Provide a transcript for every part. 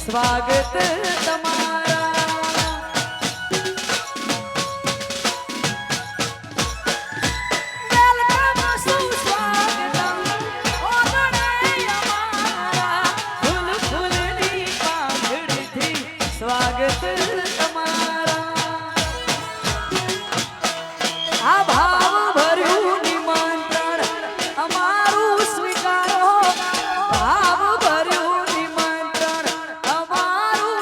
સ્વાગત તમારા વેલકમ સુસ્વાગતમ ઓગણે અમારા ફૂલ ફૂલની પાંખડીથી સ્વાગત તમારા આ ભાવ ભર્યું નિમંત્રણ અમારું સ્વીકારો ભાવ ભર્યું નિમંત્રણ અમારું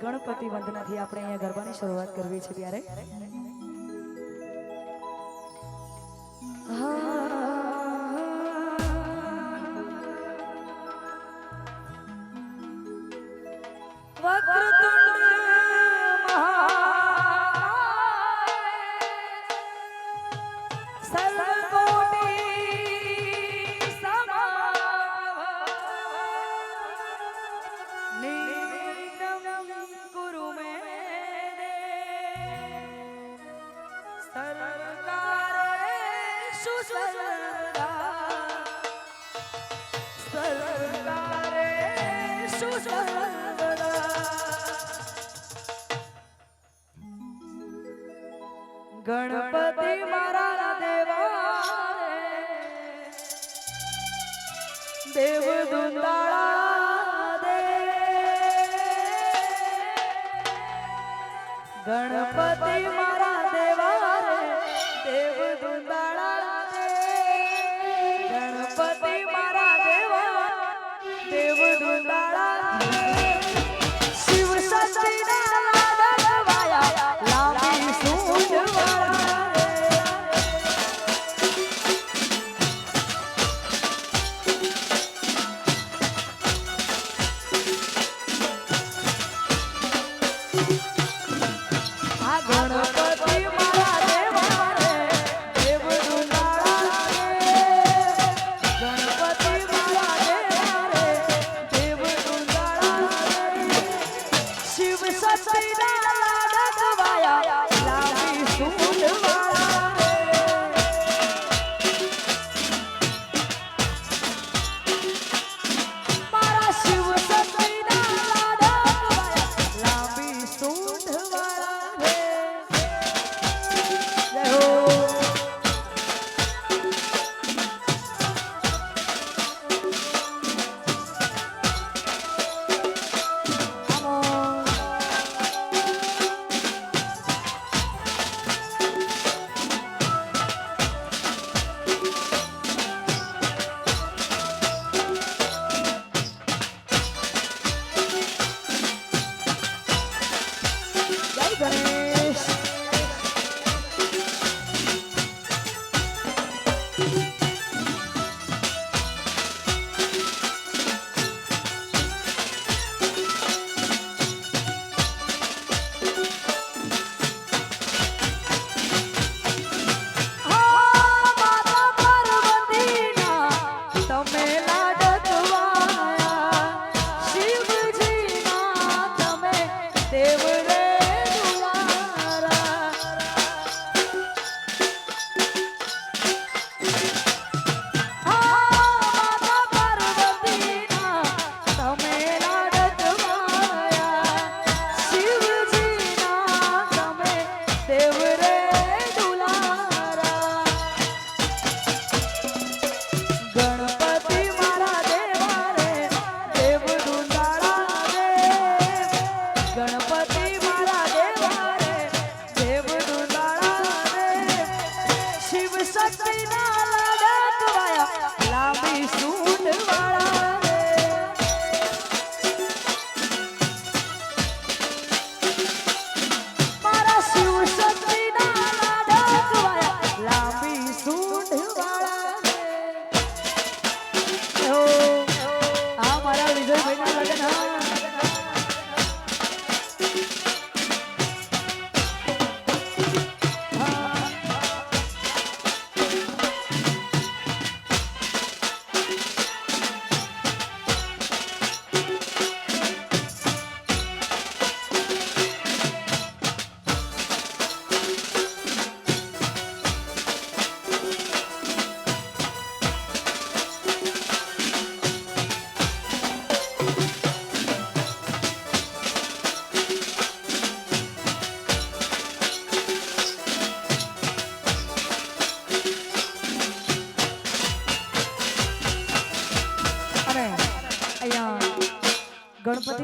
ગણપતિ વંદનાથી આપણે અહીંયા ગરબાની શરૂઆત કરવી છે ત્યારે વક્રતુંડ મહાકાય સર્વકોટિ સમપ્રભ નિર્વિઘ્નં કુરુ મે સર્વકારેષુ સર્વદા ગણપતિ મારા દેવા દેવ દુંદાળા દે ગણપતિ મારા દેવા દેવ દુંદાળા દે ગણપતિ મારા દેવા દેવ દુંદાળા દે શિવ શક્તિના વાયા લાંબી સૂંઢ વાળા આ ગણપતિ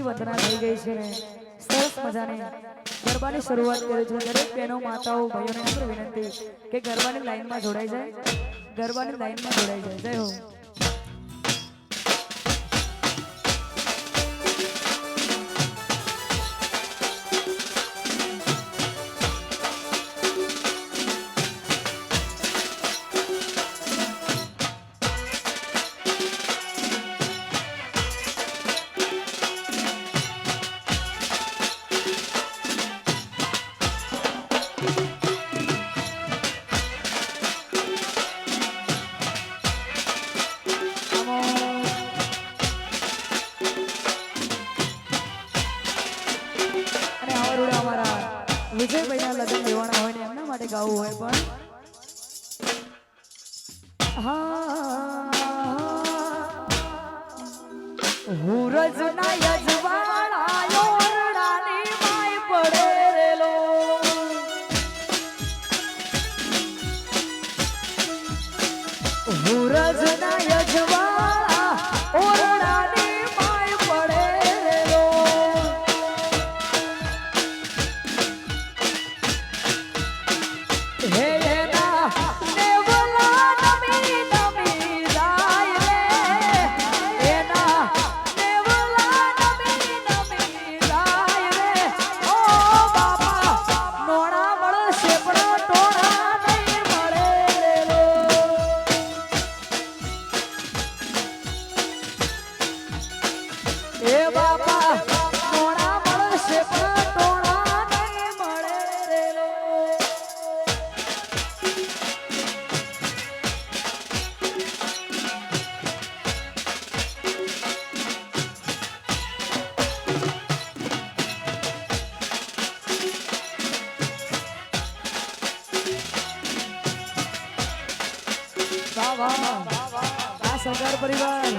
ગરબાથી વંદના થઈ ગઈ છે ને સરસ મજાની ગરબાની શરૂઆત કરી છે દરેક બહેનો માતાઓ ભાઈઓને નમ્ર વિનંતી કે ગરબાની લાઈનમાં જોડાઈ જાય ગરબાની લાઈનમાં જોડાઈ જાય જય હો વિજયભાઈના લગ્ન લેવાના હોય ને એમના માટે ગાવું હોય પણ હુરજના યજવાળા યોરડાની માય પડે રેલો હુરજના યજવાળા ઓરડાની માય પડે રેલો હે એના નેવલા નમી નમી જાય રે એના નેવલા નમી નમી જાય રે ઓ બાપા નોણા મળશે પણ ટોણા નહીં મળે રેલો એ બાપા નોણા મળશે પણ ટોણા નહીં મળે રેલો વાહ વાહ આ સરદાર પરિવાર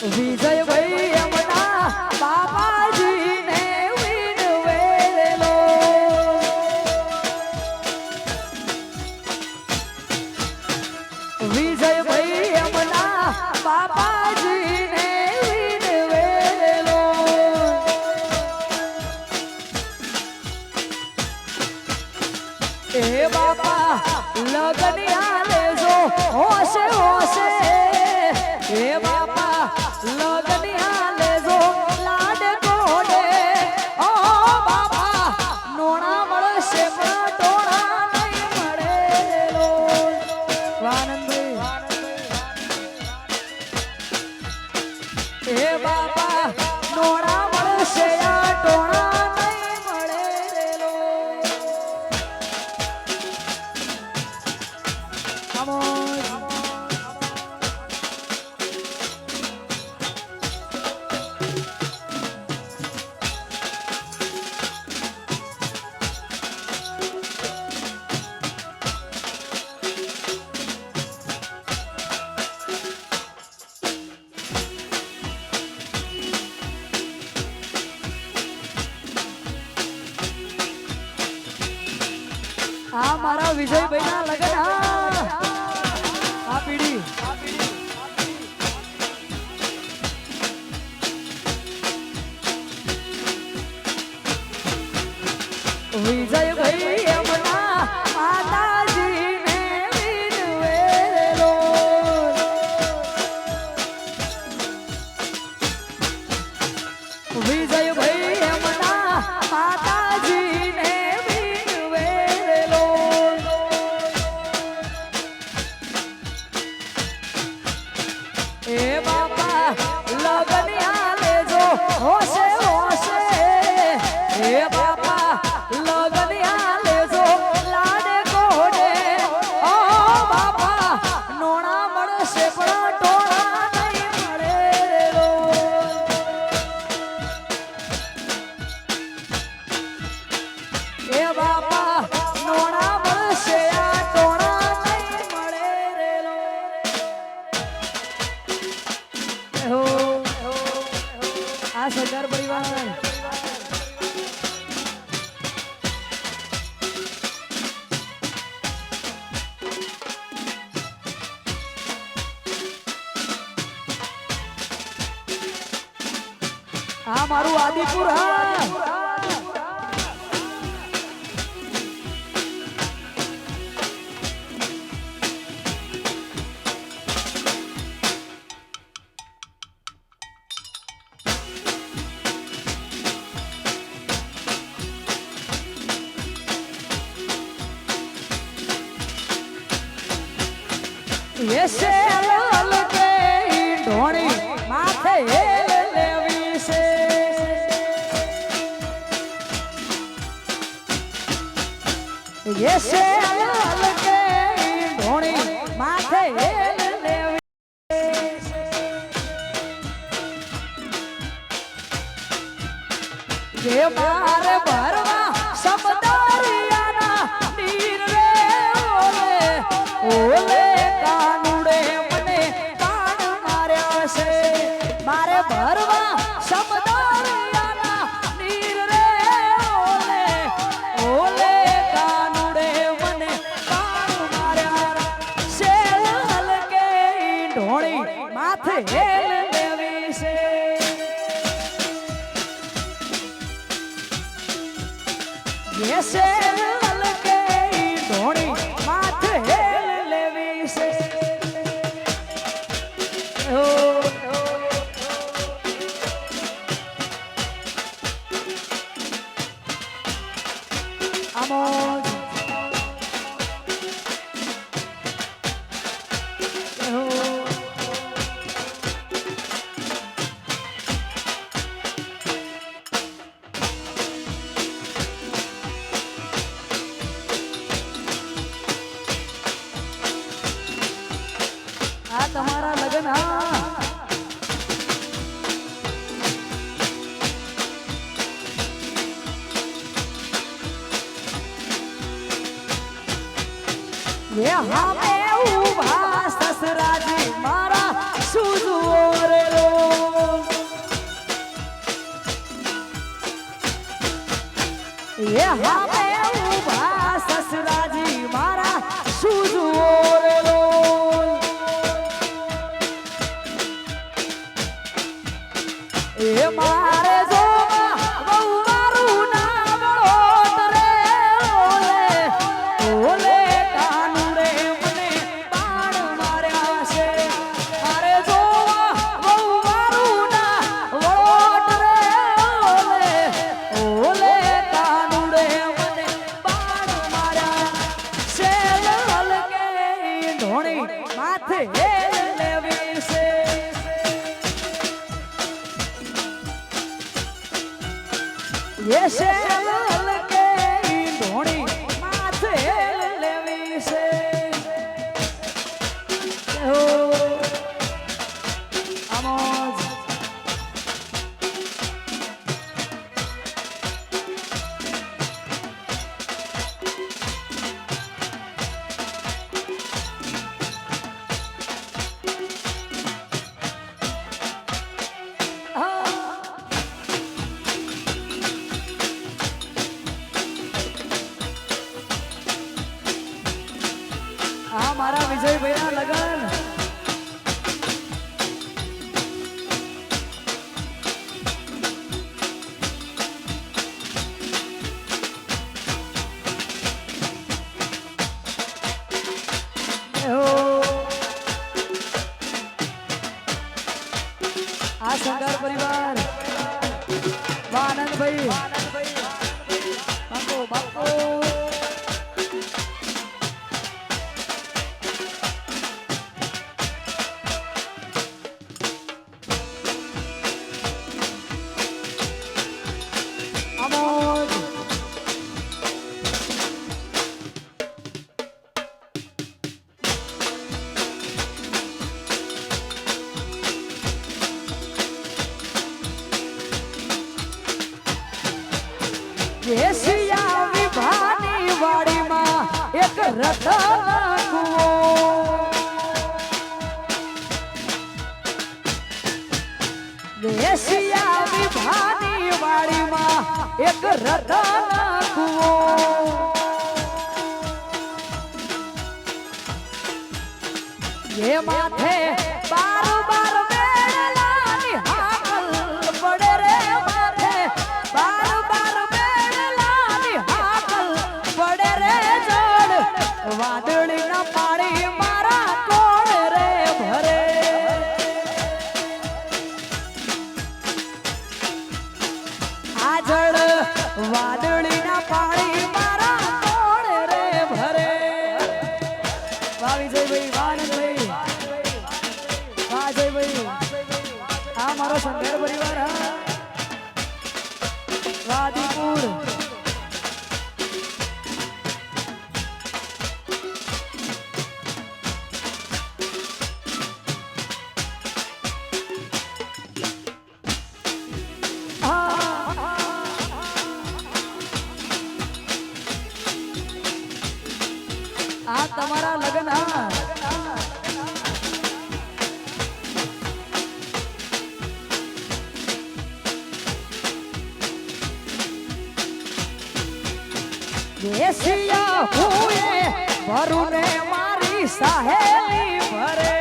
વિજયભાઈ એમના બાપાજીને વિનવેલો વિજયભાઈ એમના બાપાજીને વિનવેલો એ બાપા લગનિયા લેજો હોશે હોશે એ બાપા લગનિયા લેજો લાડ કોડે ઓ બાપા નોણા મળશે પણ ટોણા નહીં મળે લો વાનંદભાઈ એ બાપા નોણા મળશે આ ટોણા નહીં મળે લો આ મારા વિજયભાઈના લગન આ પીડી વિજયભાઈ એમના માતાજીને વિનવેલો વિજયભાઈ એમના માતાજીને વિનવેલો એ બાપા લગનિયા લેજો હોશે હોશે એ બાપા લગનિયા લેજો લાડ કોડે ઓ બાપા નોણા મળશે પણ ટોણા નહીં મળે લો એ બાપા નોણા મળશે આ ટોણા નહીં આ સરદાર પરિવાર આ મારું આદિપુર ऐसे लाल के ढोणी माथे लेवी से ऐसे लाल के ढोणी माथे लेवी ये मारे भरवा समदरियाना नीर रे ओले ओले मारे भरवा समदरियाना नीर रे ओले ओले कानुड़े मने कान मार्या सेल के ढोणी माथे हेल लेवी से ये सेल के ढोणी माथे हेल लेवी से हो amor આ તમારા લગન હા ये हमें उभा ससराजी मारा सुजुओरे रो ये हमें उभा ससराजी मारा सुजुओरे रो ये मारे जो बहुवारू नाम लोट रे ओले ओले माथे लेवी से ये शेल के ढोणी माथे लेवी से हो आमोज આ મારા વિજયભાઈ ના લગન આ સંગાર પરિવાર આનંદભાઈ બાપો બાપો એશિયા વિભાની વાડીમાં એક રતન કુવો દેશિયા વિભાની વાડીમાં એક રતન કુવો એ માથે બાર બાર મેળલાની હાકલ પડે રે માથે બાર બાર મેળલાની હાકલ પડે રે જડ વાદળીના પાણી મારા કોણ રે ભરે આ જડ વાદળીના પાણી મારા કોણ રે ભરે વાહ વિજયભાઈ વાનંદભાઈ વાહ જયભાઈ આ મારો શંકર પરિવાર હા વાદીપુર આ તમારા લગ્ન હા દેશિયા હુએ ભરુને મારી સાહેલી ભરે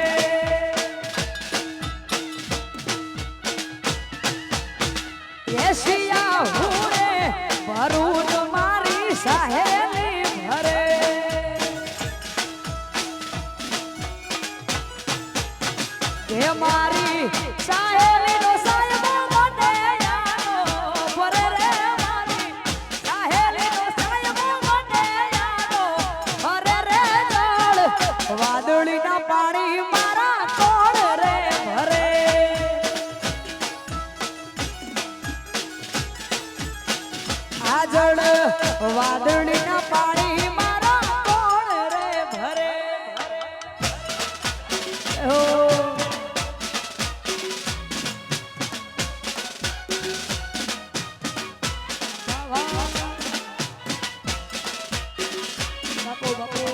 દેશિયા હુએ ભરુન મારી સાહેલી ભરે કે મારી સાહેલી નો સાહેબ મને યાદો ભરે રે મારી સાહેલી નો સાહેબ મને યાદો ભરે રે જળ વાદળીના પાણી મારા કોણ રે ભરે આ જળ વાદળીના પાણી મારા કોણ રે ભરે ઓ બાપુ બાપુ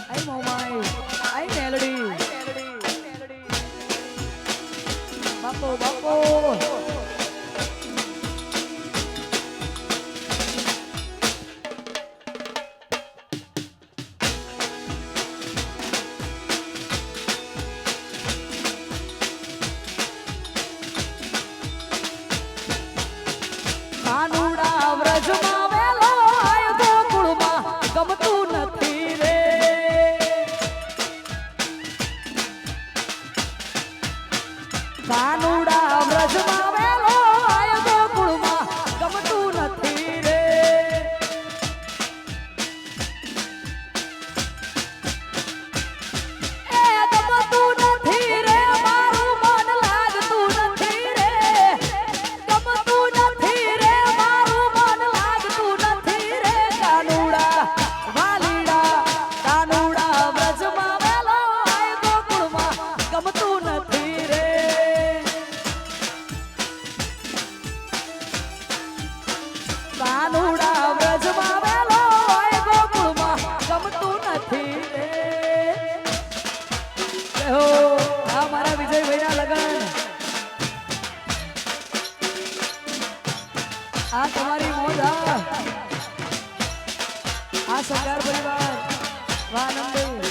આઈ મોમાઈ આઈ મેલડી બાપુ બાપુ કાનુડા વ્રજમાં વેલો આય ગોકુળમાં ગમતું નથી રે કાનુડા વ્રજમાં વેલો આય ગોકુળમાં ગમતું નથી રે એ ગમતું નથી રે મારું મન લાગતું નથી રે ગમતું નથી રે મારું મન લાગતું નથી રે કાનુડા વાલીડા કાનુડા વ્રજમાં વેલો આય ગોકુળમાં ગમતું નથી રે કાનુડા વ્રજમાં વેલો આય ગોકુળમાં ગમતું નથી રે હો આ મારા વિજયભાઈના લગન આ તમારી મોજ આ સરકાર પરિવાર વાનંદ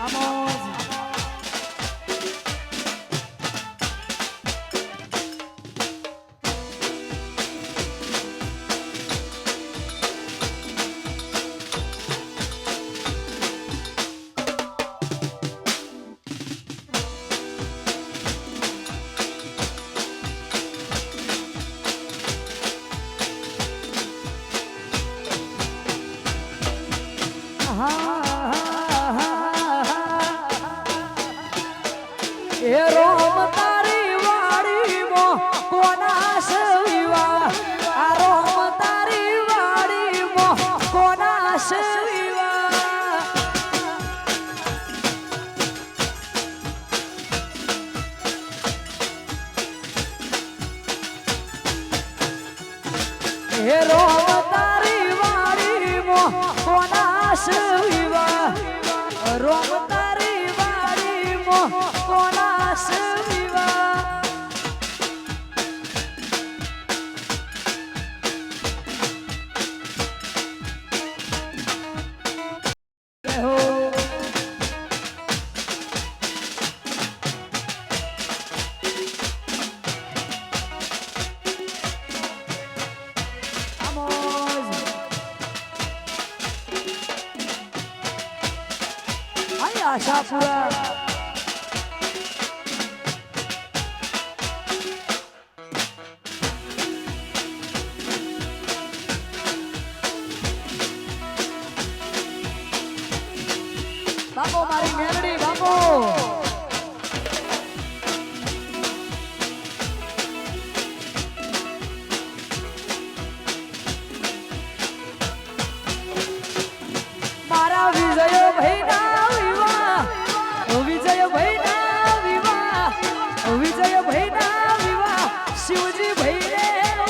આમોજ એ રોમ તારી વાડીમાં કોના સવિવા આ રોમ તારી વાડીમાં કોના સવિવા એ રોમ તારી વાડીમાં કોના સવિવા રોમ તારી વાડીમાં કોના સવિવા આશાપુરા બાપો મારી મેલડી બાપો મારા વિજય ભાઈ ના વિજય ભાઈ ના વિવાહ શિવજી ભાઈ ને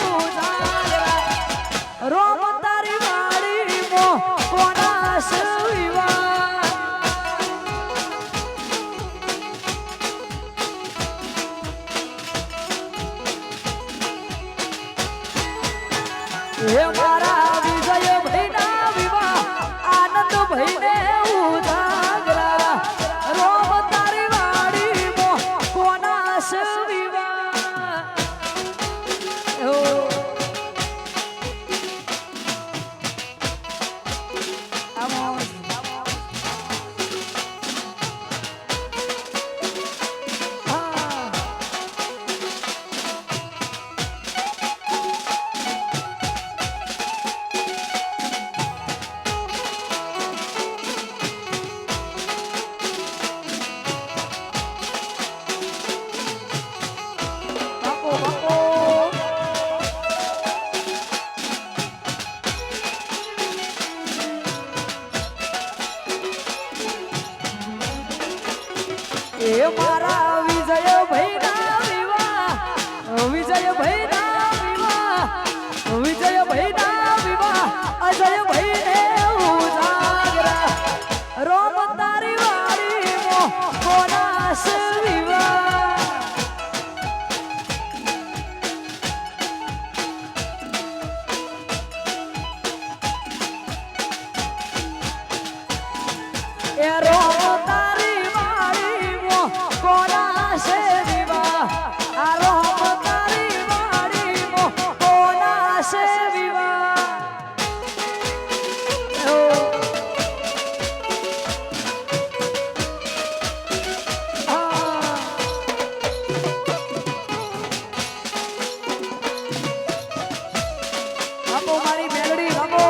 ઉજાગરા રોમ તારી વાડી મો કોના સવિવા હે મારા વિજય ભાઈ ના વિવાહ આનંદ ભાઈ ને ઉજાગરા રોમ તારી વાડી મો કોના સવિવા એ મારા વિજય ભાઈ ના વિવાહ વિજય ભાઈ ના વિવાહ વિજય ભાઈ ના વિવાહ અજય ભાઈ ને ઉજાગરા રોમ તારી વાડી મો કોના સવિવા એ રોમ તારી કોના સવિવા આ રોમ તારી વાડી મો કોના સવિવા બાપો મારી મેલડી બાપો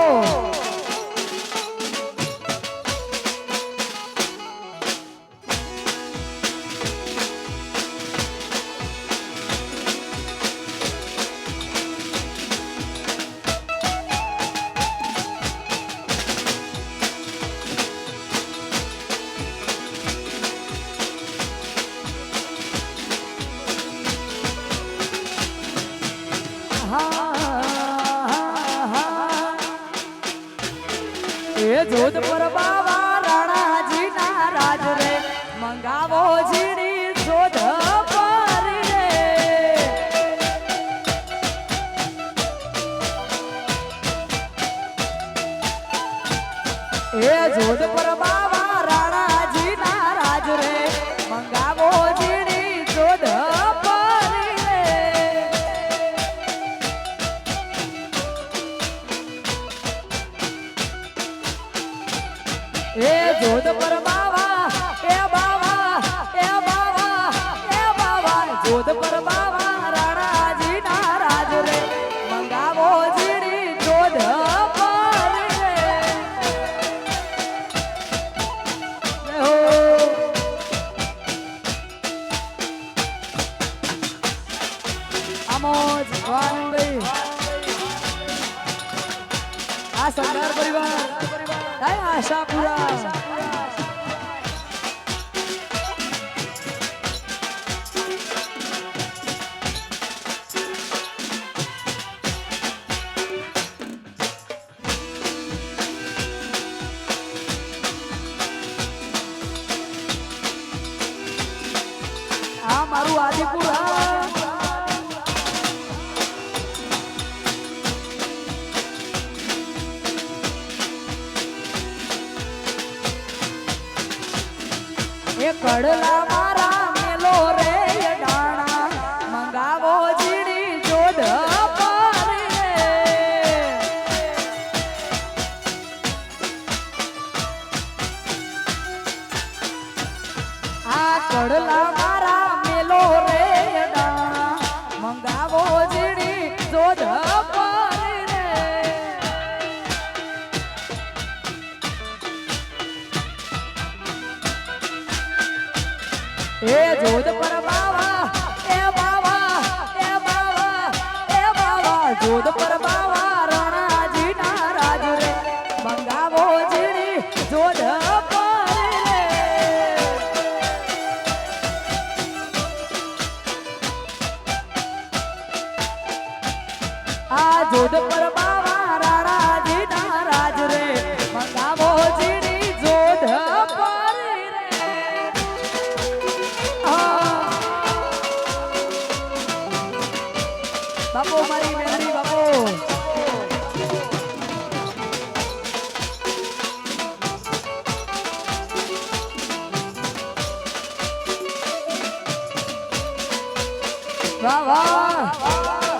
એ જોધ પર બાવા એ બાવા એ બાવા એ બાવા જોધ પર બાવા રાણાજી ના રાજ રે મંગાવો જીડી જોધ પર રે હો આમોજ વાનભાઈ આ સરદાર પરિવાર આશાપુરા આ મારું આદિપુરા કડલા મારા મેલો રે ડાણા મંગાવો જીડી જોધ પર રે આ કડલા મારા મેલો રે ડાણા મંગાવો જીડી જોધ પર રે એ જોધ પર બાવા એ બાવા એ બાવા એ બાવા જોધ પર બાવા રણાજી ના રાજ રે મંગાવો જીડી જોધ પર રે આ જોધ પર બાવા રણાજી ના રાજ રે મંગાવો જીડી જોધ પર રે બાપો મારી મેલડી બાપો વાહ વાહ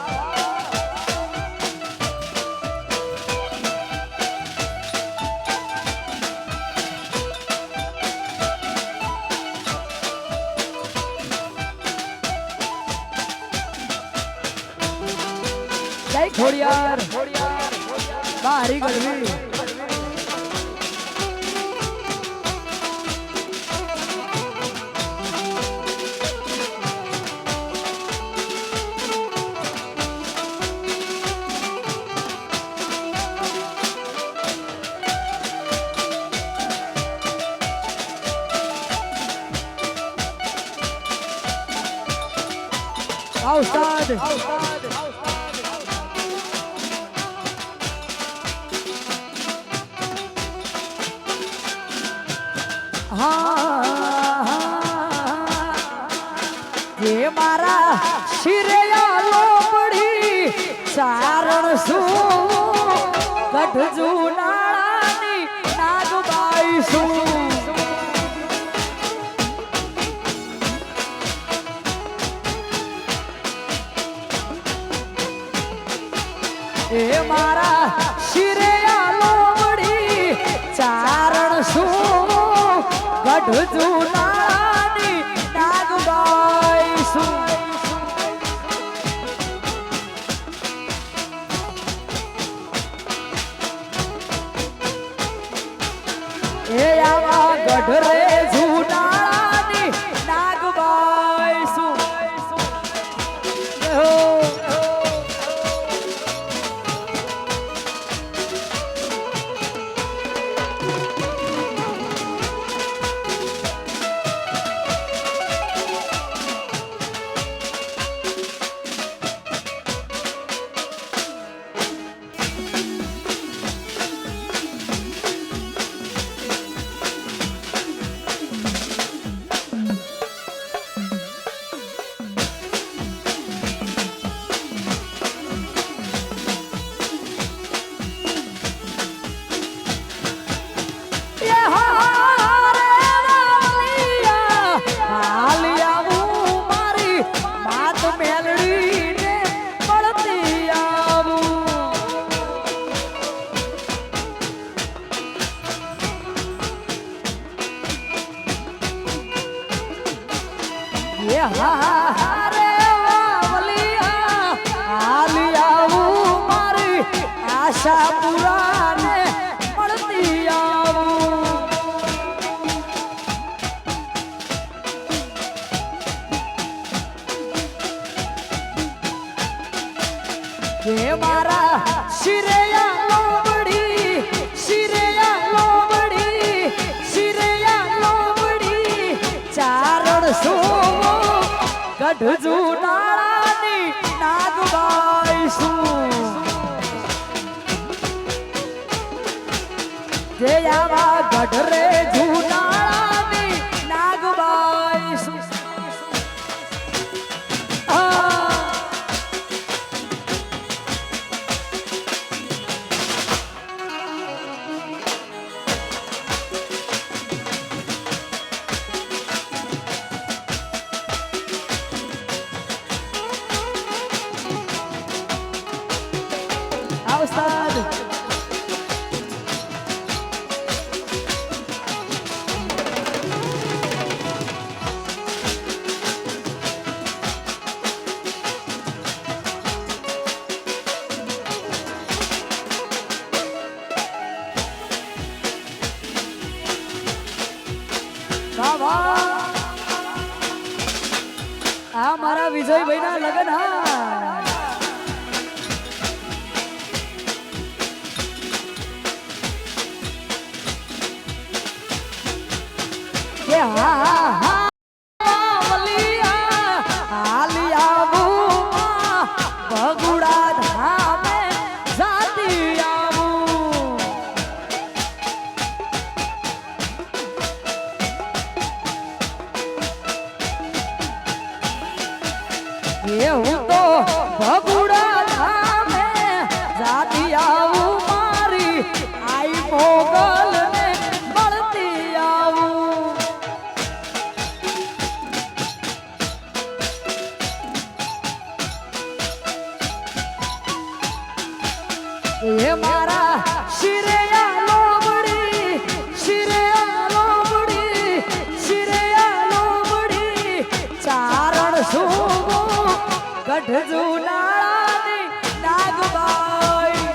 જય ખોડિયાર બારી ગળવી ઉસ્તાદ જે મારા શિરયા લોબડી ચારણ શું ગઢ જુનાળાની નાગબાઈ શું એ મારા શિરયા લોબડી ચારણ શું ગઢ જુનાળાની નાગબાઈ શું એ આવા ગઢ રે જુનાળાની નાગબાઈ શું હા રે વાવલિયા હાલી આવું મારી આશા પુરાને મળતી આવું જે મારા શિરયા લોબડી શિરયા લોબડી શિરયા લોબડી ચારણ સો ગઢ જુનાળાની નાગ ગાઈશું જે આવા ગઢ રે જુનાળાની નાગ ગાઈશું Ustad આ મારા વિજયભાઈ ના લગન હા કે હા વાવલિયા હાલી આવું ભગુડા ધામે જાતી આવું એ હું તો ભગુડા ધામે જાતી આવું મારી આઈ મોગલ ને મળતી આવું એ મારા શિરયા લોબડી શિરયા લોબડી શિરયા લોબડી ચારણ સુગો ગઢ જુનાળાની નાગબાઈ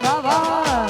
બાબા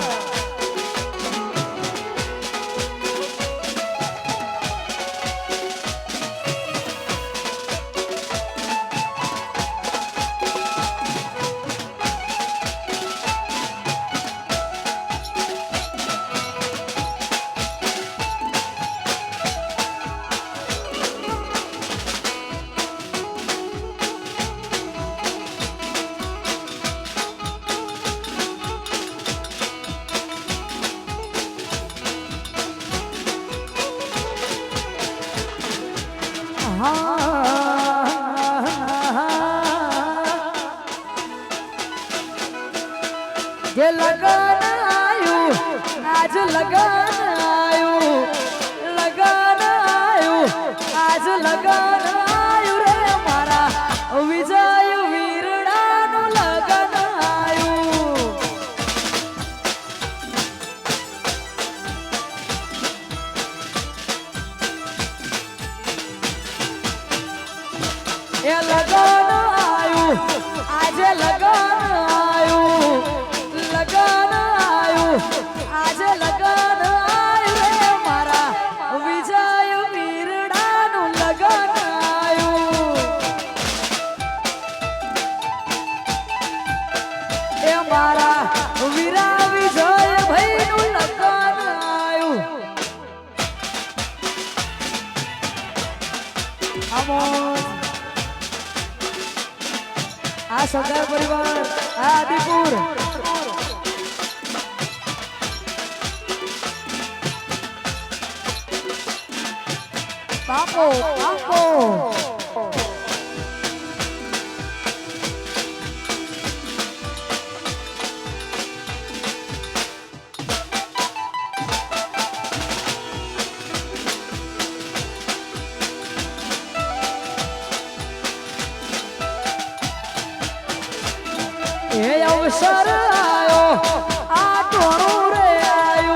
જે લગન આયું આજ લગન આયું લગન આયું આજ લગન આયું રે મારા વિજય વીરડાનું લગન આયું એ લગન આયું આજે લગન આયું લગન આયું આજે લગન આયું રે મારા વિજય વીરડાનું લગન આયું એ મારા વીરા વિજય ભાઈનું લગન આયું આ સરદાર પરિવાર આ આદિપુર બાપો બાપો એ અવસર આયો આ ટોણું રે આયો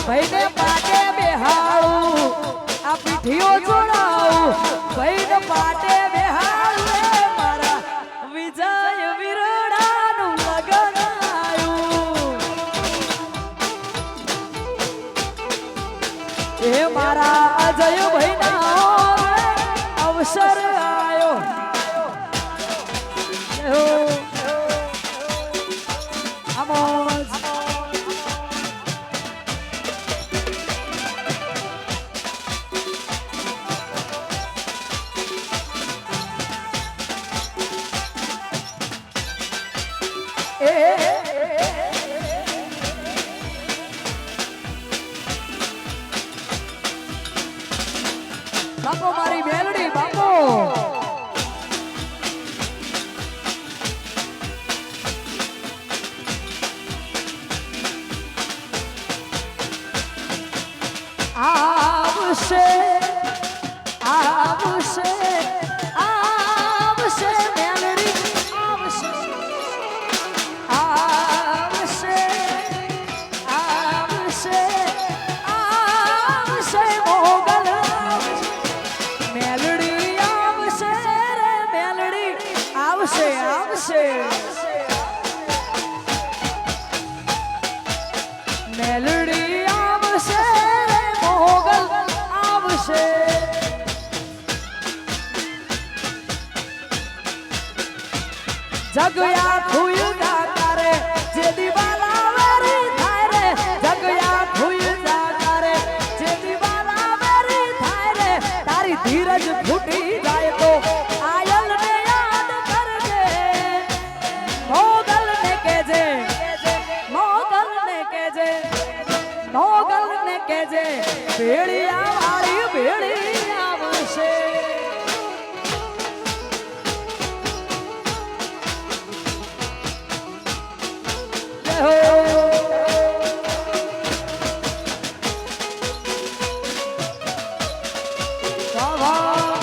ભાઈને પાટે બેહાડું આ પીઠીઓ જોડાવું ભાઈને પાટે બેહાડું એ મારા વિજય વિરડાનું લગન આયું એ મારા અજય ભાઈના અવસર આયો આમોજ બાપો મારી મેલડી બાપો આવશે આવશે આવશે મેલડી આવશે આવશે આવશે આવશે મોગલ મેલડી આવશે રે મેલડી આવશે આવશે મેલડી આવશે રે મોગલ આવશે જગયા ખુયદા કરે જે દીવાલા વેરી થાય રે જગયા ખુયદા કરે જે દીવાલા વેરી થાય રે તારી ધીરજ ફૂટી જાય તો આયલ ને યાદ કરજે મોગલ ને કેજે મોગલ ને કેજે મોગલ ને કેજે ભેળિયા વાળી ભેળી આવશે જય હો વાહ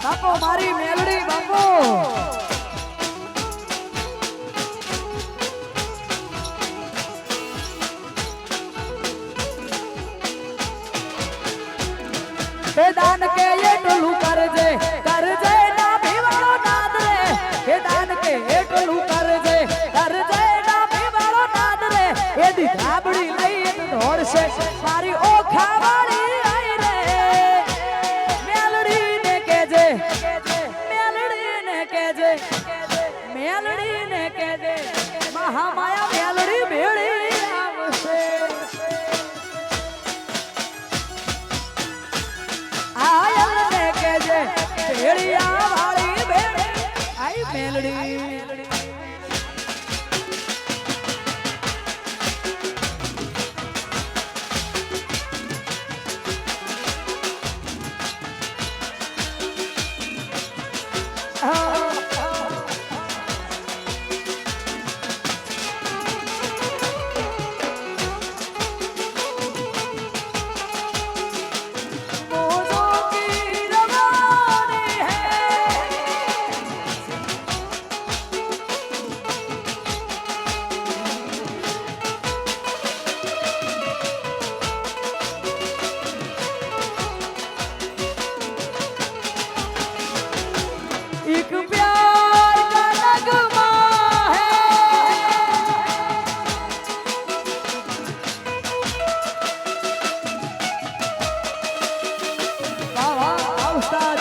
બાપો મારી મેલડી બાપો હે દાન કે એટલું કરજે કરજે ના ભીવાળો નાદ રે હે દાન કે એટલું કરજે કરજે ના ભીવાળો નાદ રે એ દી ધાબડી લઈ દોડશે મારી ઓખા વાળી આઈ રે મેલડી ને કેજે મેલડી ને કેજે મેલડી ને કેજે મહામાયા મેલડી ભેળી આવશે આયલ ને કેજે ભેળિયા વાળી ભેળી આઈ મેલડી एक प्यार का नगमा है वाह वाह उस्ताद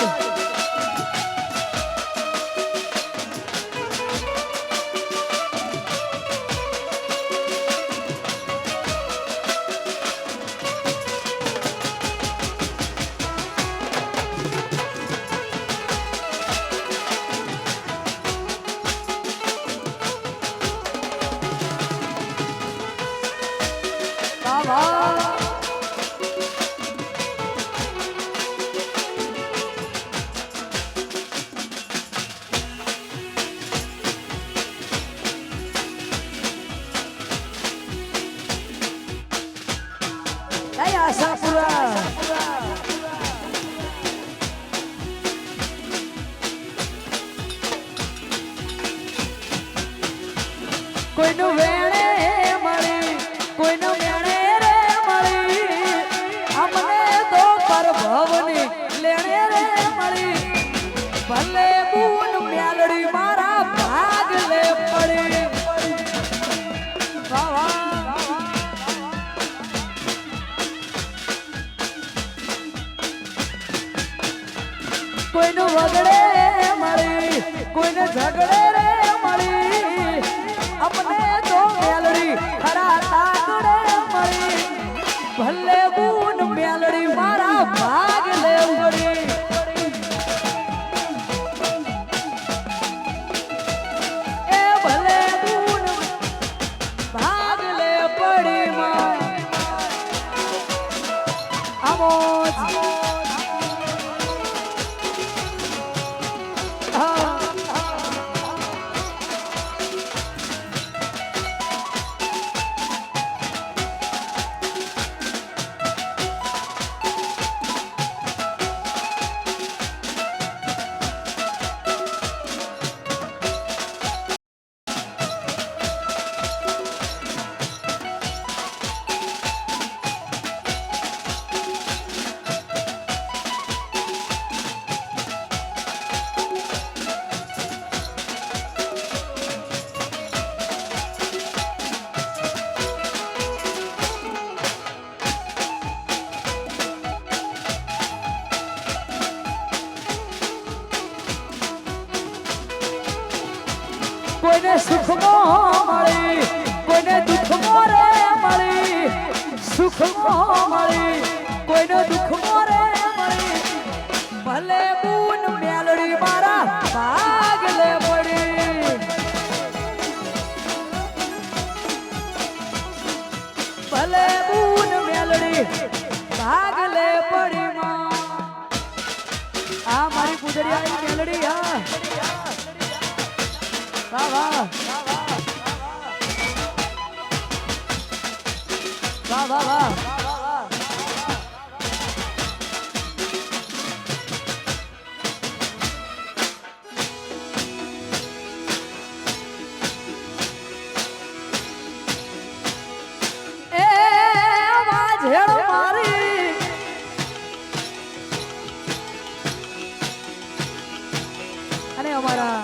કોઈનું વેણે મળી કોઈનું વેણે રે મળી અમને તો પરભવની લેણે રે મળી ભલે બૂન મેલડી મારા ભાગ લે પડી વાહ વાહ કોઈનું વગડે મળી કોઈને ઝગડે રે મળી અમને તો મેલડી ખરા તાકડે મળી ભલે બૂન મેલડી મારા ભાગ લે પડી એ ભલે બૂન ભાગ લે પડી માં આમોજ કોઈને સુખમાં મળી કોઈને દુઃખમાં રે મળી સુખમાં મળી કોઈને દુઃખમાં રે મળી ભલે બૂન મેલડી મારા ભાગ લે પડી ભલે બૂન મેલડી ભાગ લે પડી માં આ મારી પૂજડિયાની મેલડી હા વાહ વાહ વાહ વાહ વાહ એ વાજેડ મારી અને અમારા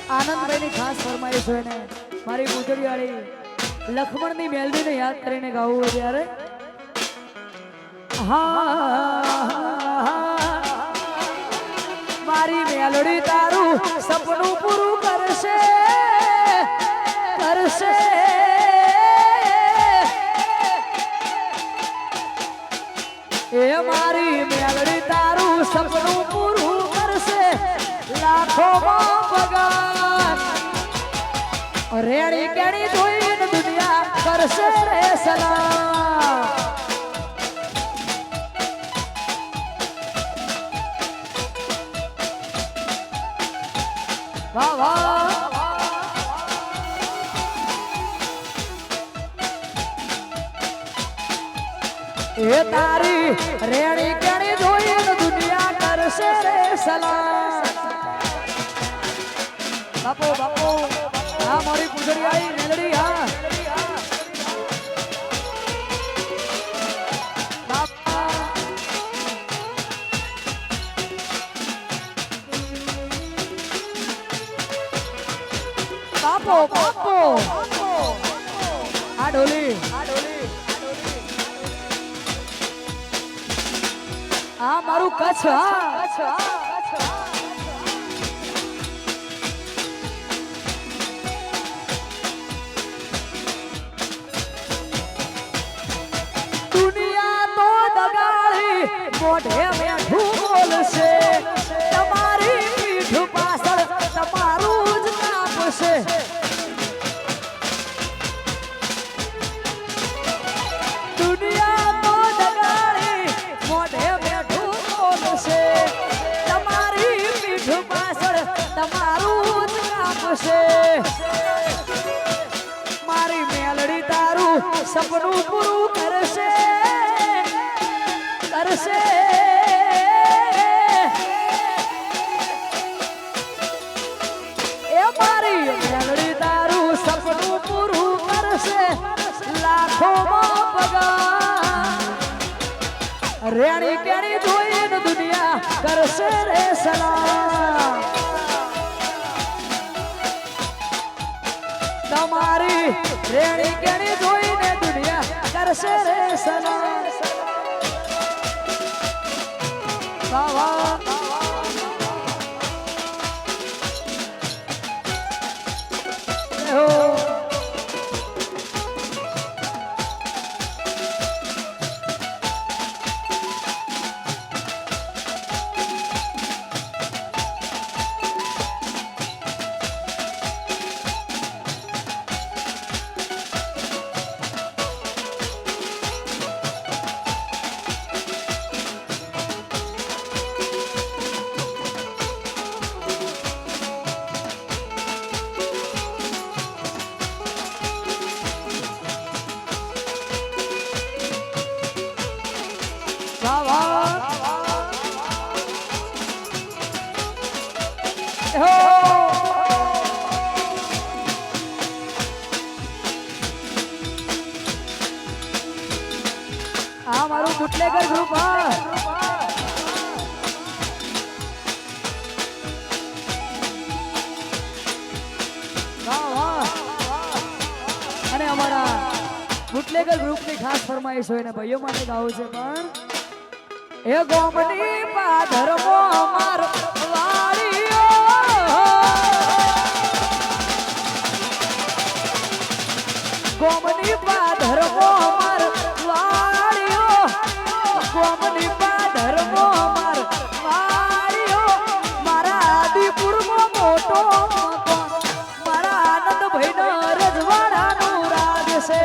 આનંદભાઈ ની ખાસ ફરમાઈશ હોય ને મારી ગુજરીવાળી લખમણ ની મેલડી ને યાદ કરીને ગાવું હોય ત્યારે મારી મેલડી તારું સપનું પૂરું કરશે કરશે એ મારી મેલડી તારું સપનું પૂરું કરશે લાખોમાં પગાર રેડી કેડી જોઈને દુનિયા કરશે રે સલામ વાહ વાહ એ તારી રેડી કેડી જોઈને દુનિયા કરશે રે સલામ બાપો બાપો હા મારી પૂજડિયાળી મેલડી હા બાપો બાપો આ ડોલી આ મારું કચ્છ હા મોઢે મેઠું બોલશે તમારી પીઠ પાછળ તમારું જ કાપશે દુનિયા તો દગાડી મોઢે મેઠું બોલશે તમારી પીઠ પાછળ તમારું જ કાપશે મારી મેલડી તારું સપનું પૂરું કરશે કરશે એ મારી મેલડી તારું સપનું રેણી કેણી જોઈને દુનિયા કરશે રે સલામ તમારી રેણી કેણી જોઈને દુનિયા કરશે રે સલામ વાહ આ મારું બુટલેગર ગ્રુપ અને અમારા બુટલેગર ગ્રુપની ખાસ ફરમાઈશ હોય ને ભાઈઓ માટે ગાવું છે પણ એ ગોમની પાધરમો અમાર વાળીઓ ગોમની પાધરમો અમાર વાળીઓ ગોમની પાધરમો અમાર વાળીઓ મારા આદિપુરમાં મોટો મારા આનંદભાઈનો રજવાડાનું રાજ છે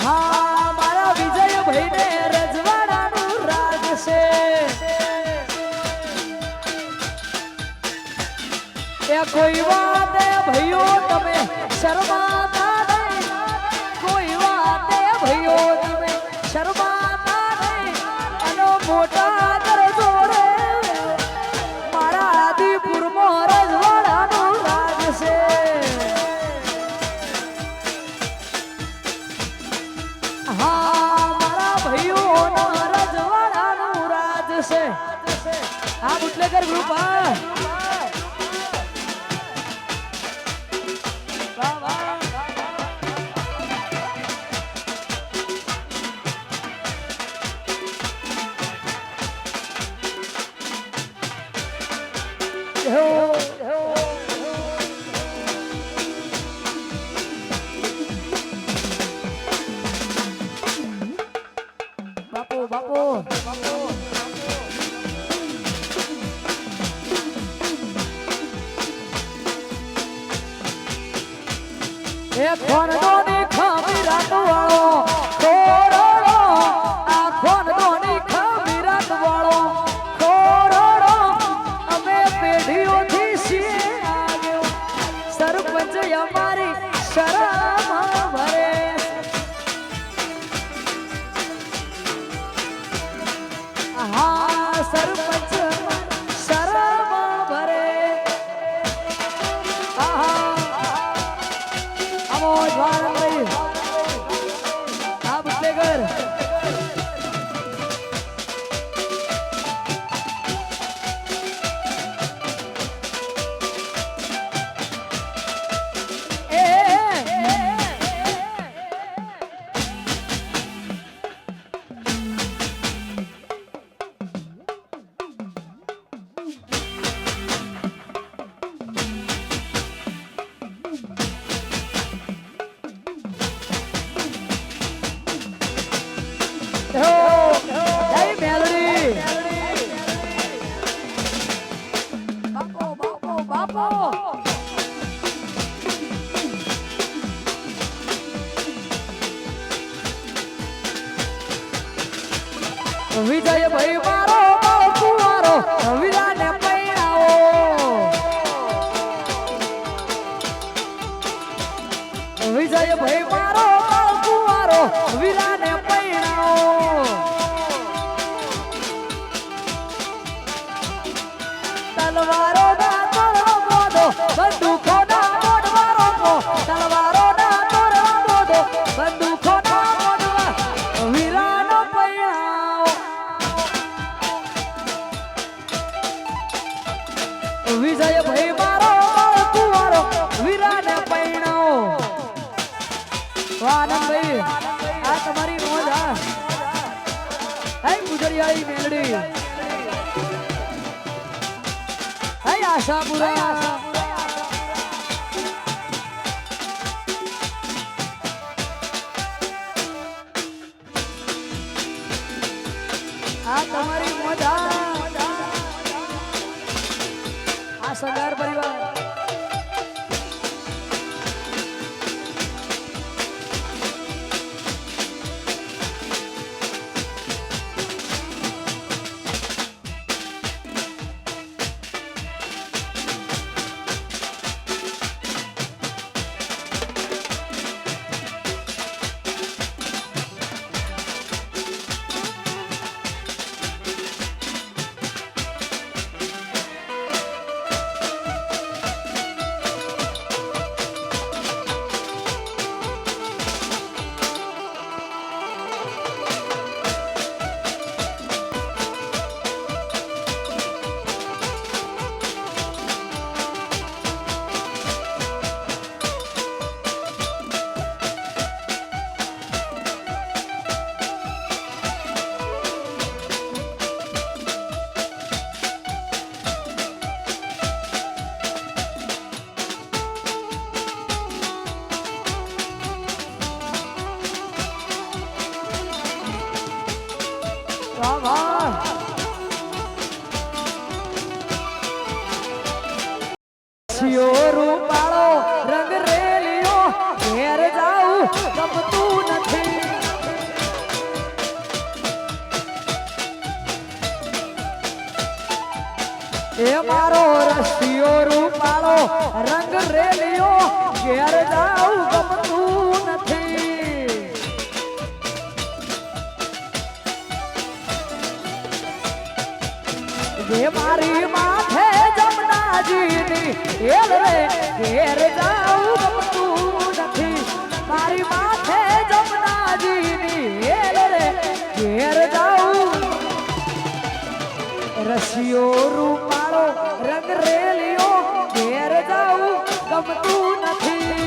હા મારા વિજયભાઈને રજવાડાનું રાજ છે એ કોઈ વાતે ભાઈઓ તમે શરમાતા નહીં કોઈ વાતે ભાઈઓ તમે શરમાતા નહીં અને મોટા કર જોડે મારા આદિપુરમાં રજવાડાનું રાજ છે હા મારા ભાઈઓનો રજવાડાનું રાજ છે આ બુટલેગર ગ્રુપ બાપુ બાપુ એ ખોનદોની ખામી રાત વાળો ખોરડો આ ખોનદોની ખામી રાત વાળો ખોરડો અમે પેઢીઓથી છીએ આવ્યો સરપંચ અમારી શરમ ભરે હા સરપંચ શરમ ભરે આ બુટલેગર વિજય ભાઈ મારો કુંવારો વિરાને પૈણાવો વિજય ભાઈ મારો કુંવારો વિરાને પૈણાવો તલવારો ના તોડો મોઢો બંદૂકો ના મોઢવારો તલવારો ના તોડો મોઢો બંદૂક ગુજરિયાળી મેલડી હે આશાપુરા આ તમારી મજા આ સગાર પરિવાર રૂપાળો રંગ રેલિયો ઘેર જાઉં ગમતું નથી એ મારો રસિયો રૂપાળો રંગ રેલિયો ઘેર જાઉં ગમતું નથી જે મારી માથે જમનાજીની એલ રે ઘેર જાઉં ગમતું નથી મારી માથે જમનાજીની એલ રે ઘેર જાઉં રસિયો રૂપાળો રંગ રેલિયો ઘેર જાઉં ગમતું નથી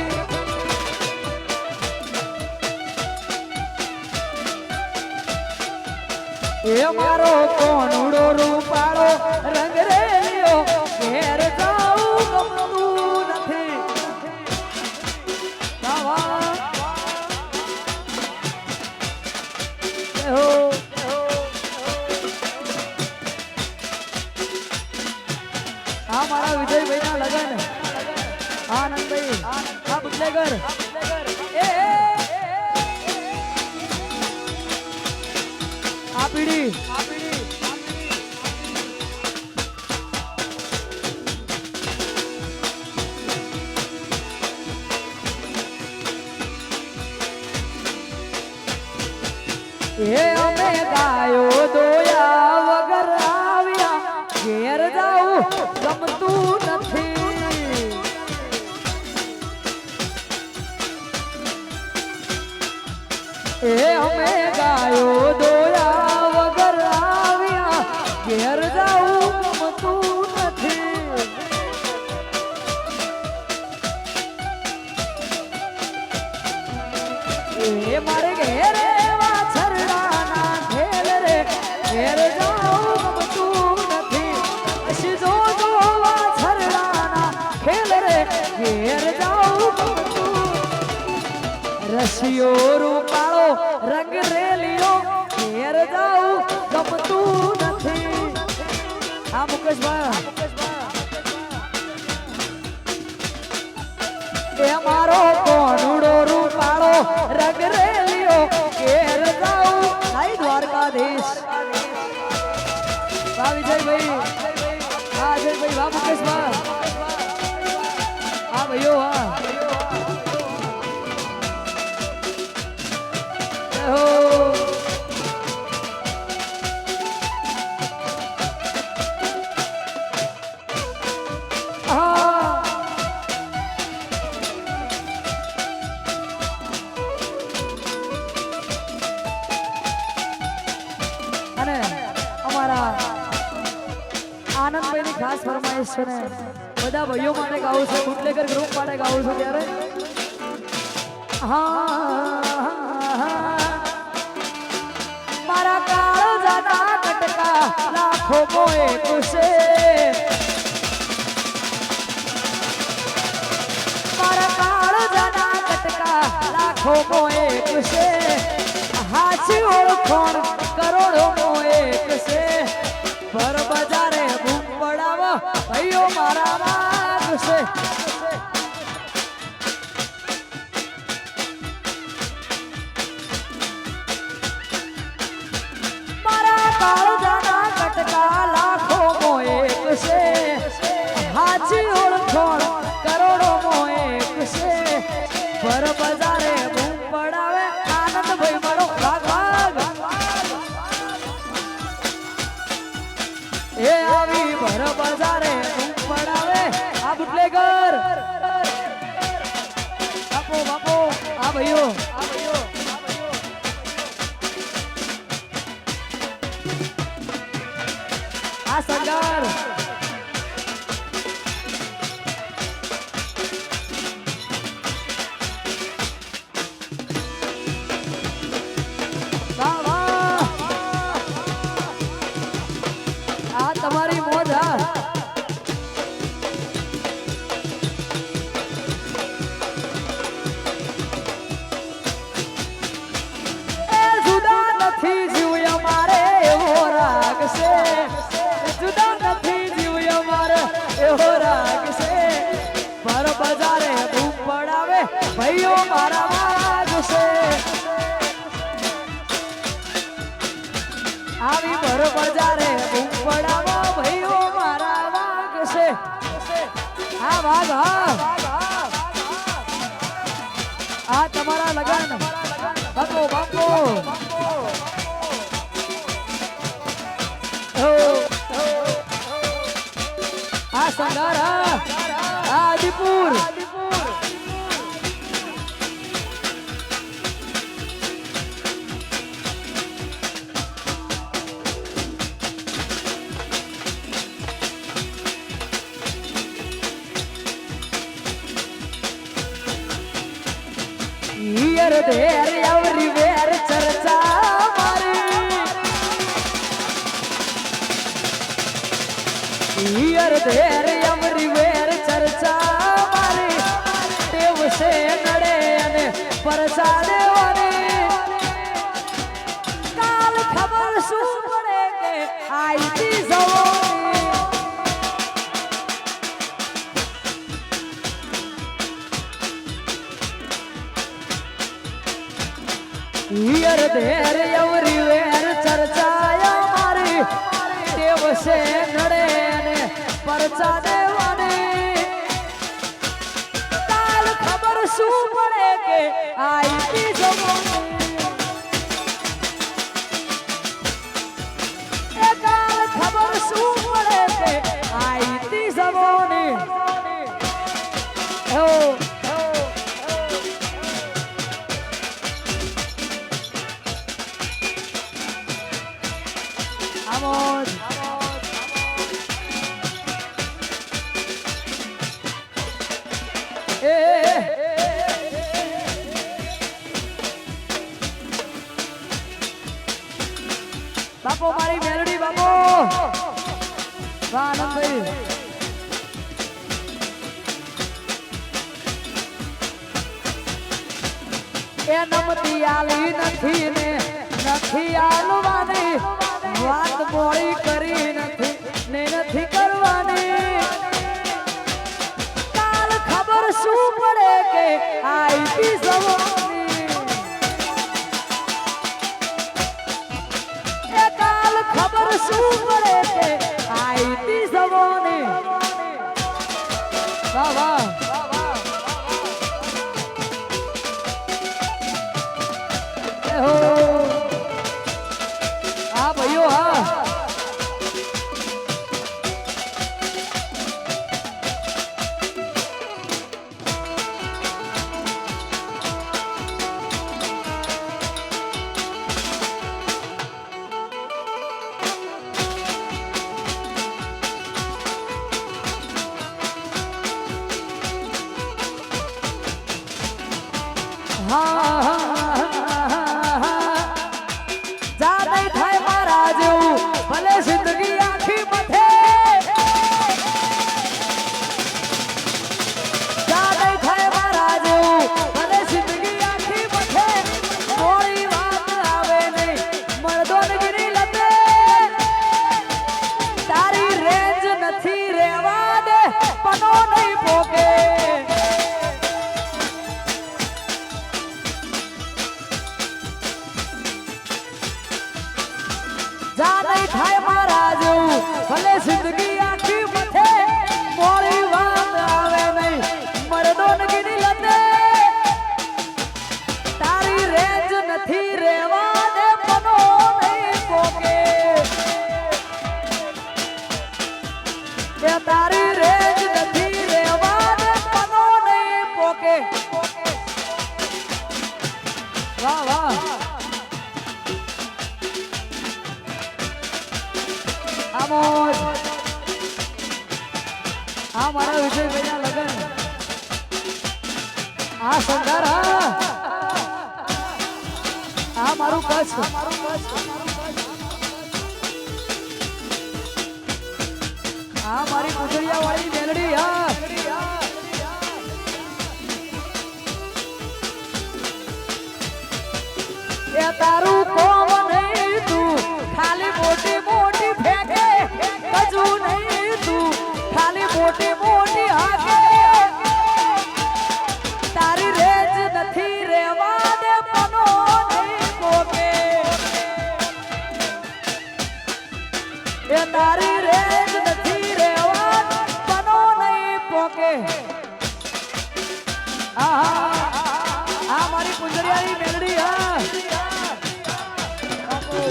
એ મારો કોનુડો રૂપાળો રંગ રેલિયો ઘેર જાઉં ગમતું નથી આ મારા વિજયભાઈ ના લગન આનંદભાઈ આ બુટલેગર આ પીડી એ અમે ગાયો દોયા વગર આવ્યા ઘેર જાઉં ગમતું નથી એ અમે ગાયો દોયા વગર આવ્યા ઘેર જાઉં ગમતું નથી એ મારે ઘેરે વાછરડાના ખેલ રે ઘેર જાઉં ગમતું નથી સીધો જો વાછરડાના ખેલ રે ઘેર જાઉં ગમતું રસિયો રૂપાળો રંગ રેલિયો ઘેર જાઉં ગમતું નથી આ મુકેશભાઈ એ મારો કોનુડો રૂપાળો રંગ રેલિયો ઘેર જાઉં આઈ દ્વારકાધીશ વાહ વિજયભાઈ વાહ અજયભાઈ વાહ મુકેશભાઈ હા ભાઈઓ હા અને અમારા આનંદભાઈ ની ખાસ ફરમાઈશ છે ને બધા ભાઈઓ માટે ગાવું છે બુટલેગર ગ્રુપ માટે ગાવું છું ત્યારે હા મારા કાળ જાના ઓળખોણ કરોડો નો એક છે ભર બજારે બૂમ પડાવો ભાઈઓ મારા વાગ છે મારા કાળજાના કટકા લાખો નો એક છે હાચી ઓળખોણ કરોડો નો એક છે ભર બજારે બૂમ પડાવે આનંદ ભાઈ મારો ભાગ ભાગ એ આવી ભર બજારે બૂમ પડાવે આ બુટલેગર બાપો બાપો આ ભાઈઓ આ સંગાર તમારી મોજ હા એ જુદા નથી જીવ અમારે એવો રાગ છે જુદા નથી જીવ અમારે એવો રાગ છે પર બજારે બૂમ પડાવે ભાઈઓ મારા વાગ છે આવી પર બજારે બૂમ પડાવો ભાઈઓ મારા વાગ છે હા વાગ હા આ તમારા લગન બાપો બાપો આ સંગાર આ આદિપુર હિયર ધેર એવરીવેર ચર્ચા મારી હિયર ધેર એવરીવેર ચર્ચા મારી ટેવ છે નડે અને પરચા દેવાની કાલ ખબર શું પડે કે આઈતી જવાની હિયર ધેર એવરીવેર ચર્ચા મારી ટેવ છે નડે અને પરચા દેવાની કાલ ખબર શું પડે કે આઈતી જવાની એ કાલ ખબર શું પડે કે આઈતી જવાની Vamos. બાપો મારી મેલડી બાપો આનંદભાઈ એ નમતી આલી નથી ને નથી આલવાની વાત મોડી કરી નથી ને નથી કરવાની કાલ ખબર શું પડે કે આઈતી જવાની એ કાલ ખબર શું પડે કે આઈતી જવાની વાહ વાહ હા ભાઈઓ હા જા નહીં થાય મારા જેવું ભલે જિંદગી આખી મથે મોડી વાત આવે નહીં મરદો નગીની લતે તારી રેન્જ નથી રેવા દે પનો નહીં પોકે એ તારી રેન્જ નથી રેવા દે પનો નહીં પોકે વાહ વાહ આમોદ આ મારા વિજયભાઈના લગન આ સંગાર આ મારું કચ્છ આ મારી કુજરિયા વાળી મેલડી એ તારું કોમ નહીં તું ખાલી મોટી મોટી ફેંકે કજુ નહીં તું ખાલી મોટી મોટી હાકે તારી રેજ નથી રેવા દે પનો નહીં પોકે એ તારી રેજ નથી રેવા પનો નહીં પોકે આ મારી કુંજરિયાની મેલડી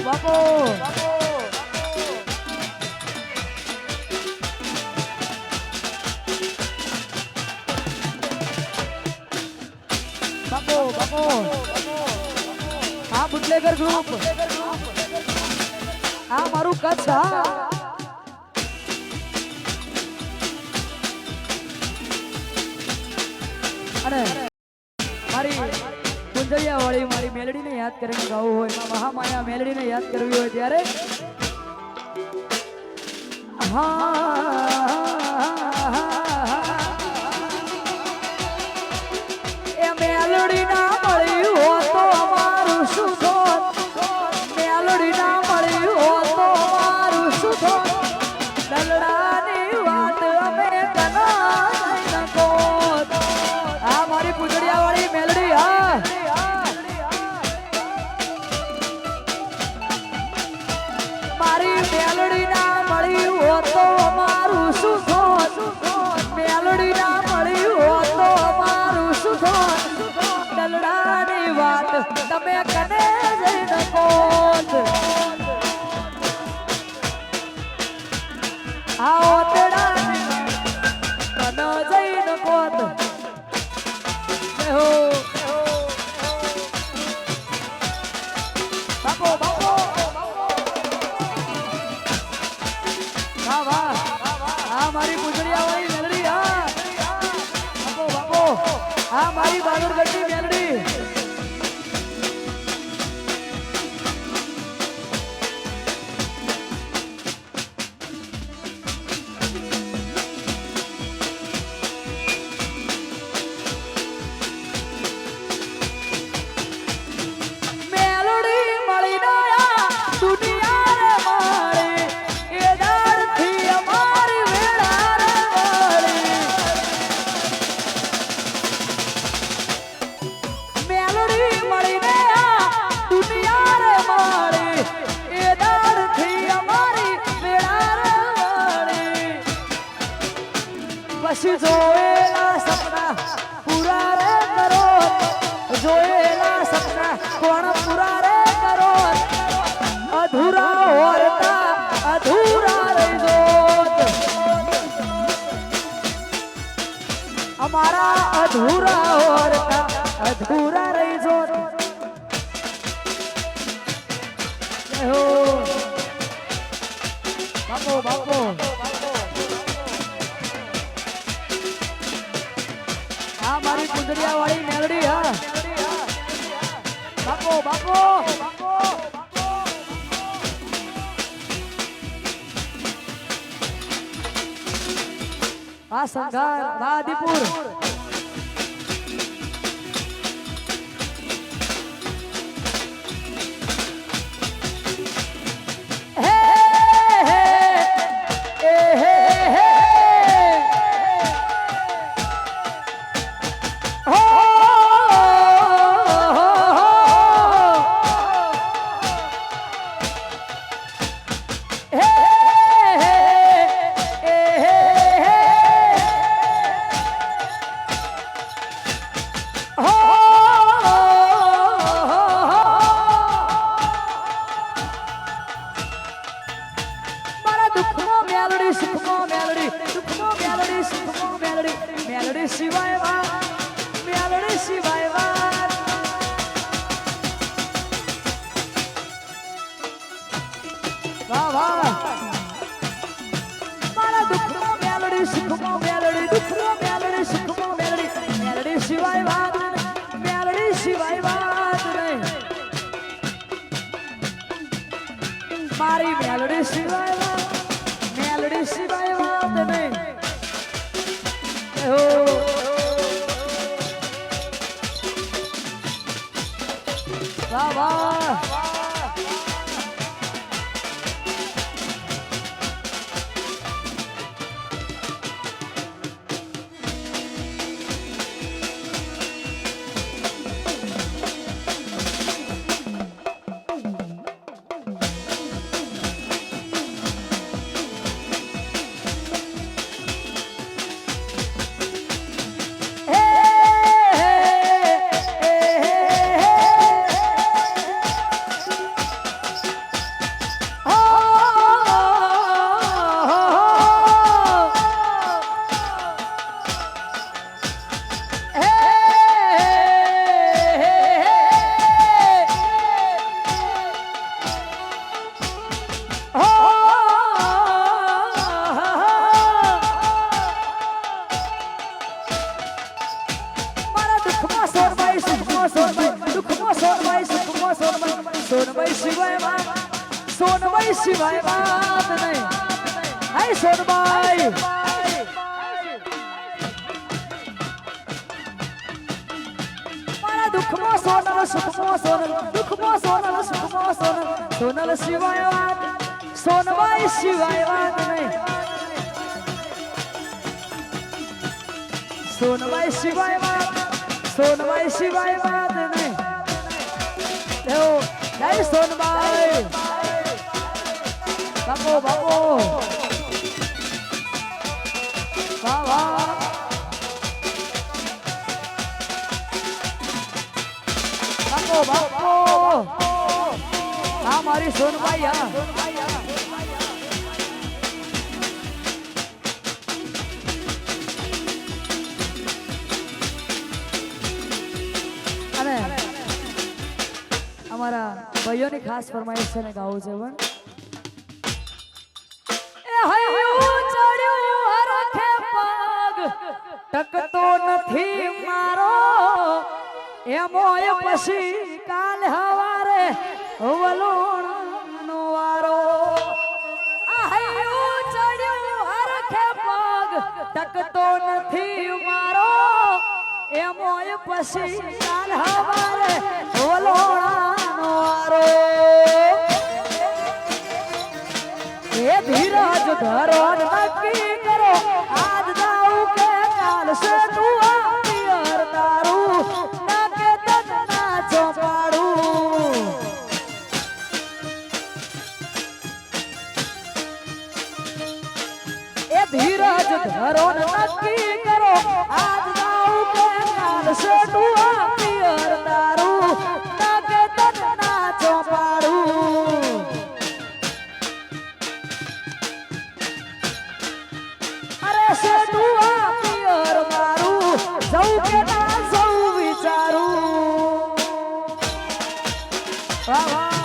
બાપો બાપો બાપો આ બુટલેગર ગ્રુપ આ મારું કચ્છ અને મારી કુંજરિયા વાળી મારી મેલડીને યાદ કરીને ગાવું હોય મહામાયા મેલડીને યાદ કરવી હોય ત્યારે એ મેલડી ના મળી હો તો અમારું શું થોત મેલડી ના મળી હો તો અમારું શું થોત દલડાની વાત અમે કના નહીં નકોત આ મારી કુંજરિયા વાળી મેલડી મારી મેલડી ના મળી હો તો અમારું શું થોત મેલડી ના મળી હો તો અમારું શું થોત દલડાની વાત તમે કને જઈ નકોત આવો તેડાની કને જઈ નકોત હો બાપો બાપો વાહ વાહ આ મારી કુંજરિયા વાળી મેલડી બાપો બાપો આ મારી બહાદુરગઢની મેલડી પછી જોયેલા સપના પૂરા રે કરો જોયેલા સપના કોણ પૂરા રે કરો અધૂરા હોરતા અધૂરા રહી જોત અમારા અધૂરા હોરતા અધૂરા રહી જોત હો બાપો બાપો આ મારી કુંજરિયા વાળી મેલડી બાપો બાપો આ સંઘાર વાદીપુર દુઃખમાં મેલડી સુખમાં મેલડી દુઃખમાં મેલડી સુખમાં મેલડી મેલડી સિવાય વાત મેલડી સિવાય વાત વાહ વાહ મારા દુઃખમાં મેલડી સુખમાં મેલડી દુઃખમાં મેલડી સુખમાં મેલડી મેલડી સિવાય વાત મેલડી સિવાય વાત નહીં મારી મેલડી સિવાય વાત મેલડી સિવાય વાત નહીં વાહ વાહ સોનબાઈ સિવાય વાત સોનબાઈ સિવાય વાત નહીં હાય સોનબાઈ મારા દુઃખમાં સોનલ સુખમાં સોનલ દુઃખમાં સોનલ સુખમાં સોનલ સોનલ સિવાય વાત સોનબાઈ સિવાય વાત નહીં સોનબાઈ સિવાય વાત સોનબાઈ સિવાય વાત નહીં જય સોનબાઈ બાપો બાપો વાહ વાહ બાપો બાપો હા મારી સોનબાઈ હા અને અમારા ભાઈઓની ખાસ ફરમાઈશ છે ને ગાવું છે પણ એ હૈયું ચડ્યું હરખે પગ ટકતો નથી મારો એમોય પછી કાલ હવારે વલોણનો વારો આ હૈયું ચડ્યું હરખે પગ ટકતો નથી મારો એમોય પછી કાલ હવારે વલોણનો વારો એ ધીરજ ધરો નક્કી કરો આજ જાઉં કે કાલ સેટું પિયર તારું ના કે તન ના ચોપાડું એ ધીરજ ધરો નક્કી કરો આજ જાઉં કે કાલ સેટું પિયર તારું ના કે તન ના ચોપાડું પિયર મારું સૌ કે ના સૌ વિચારું વાહ વાહ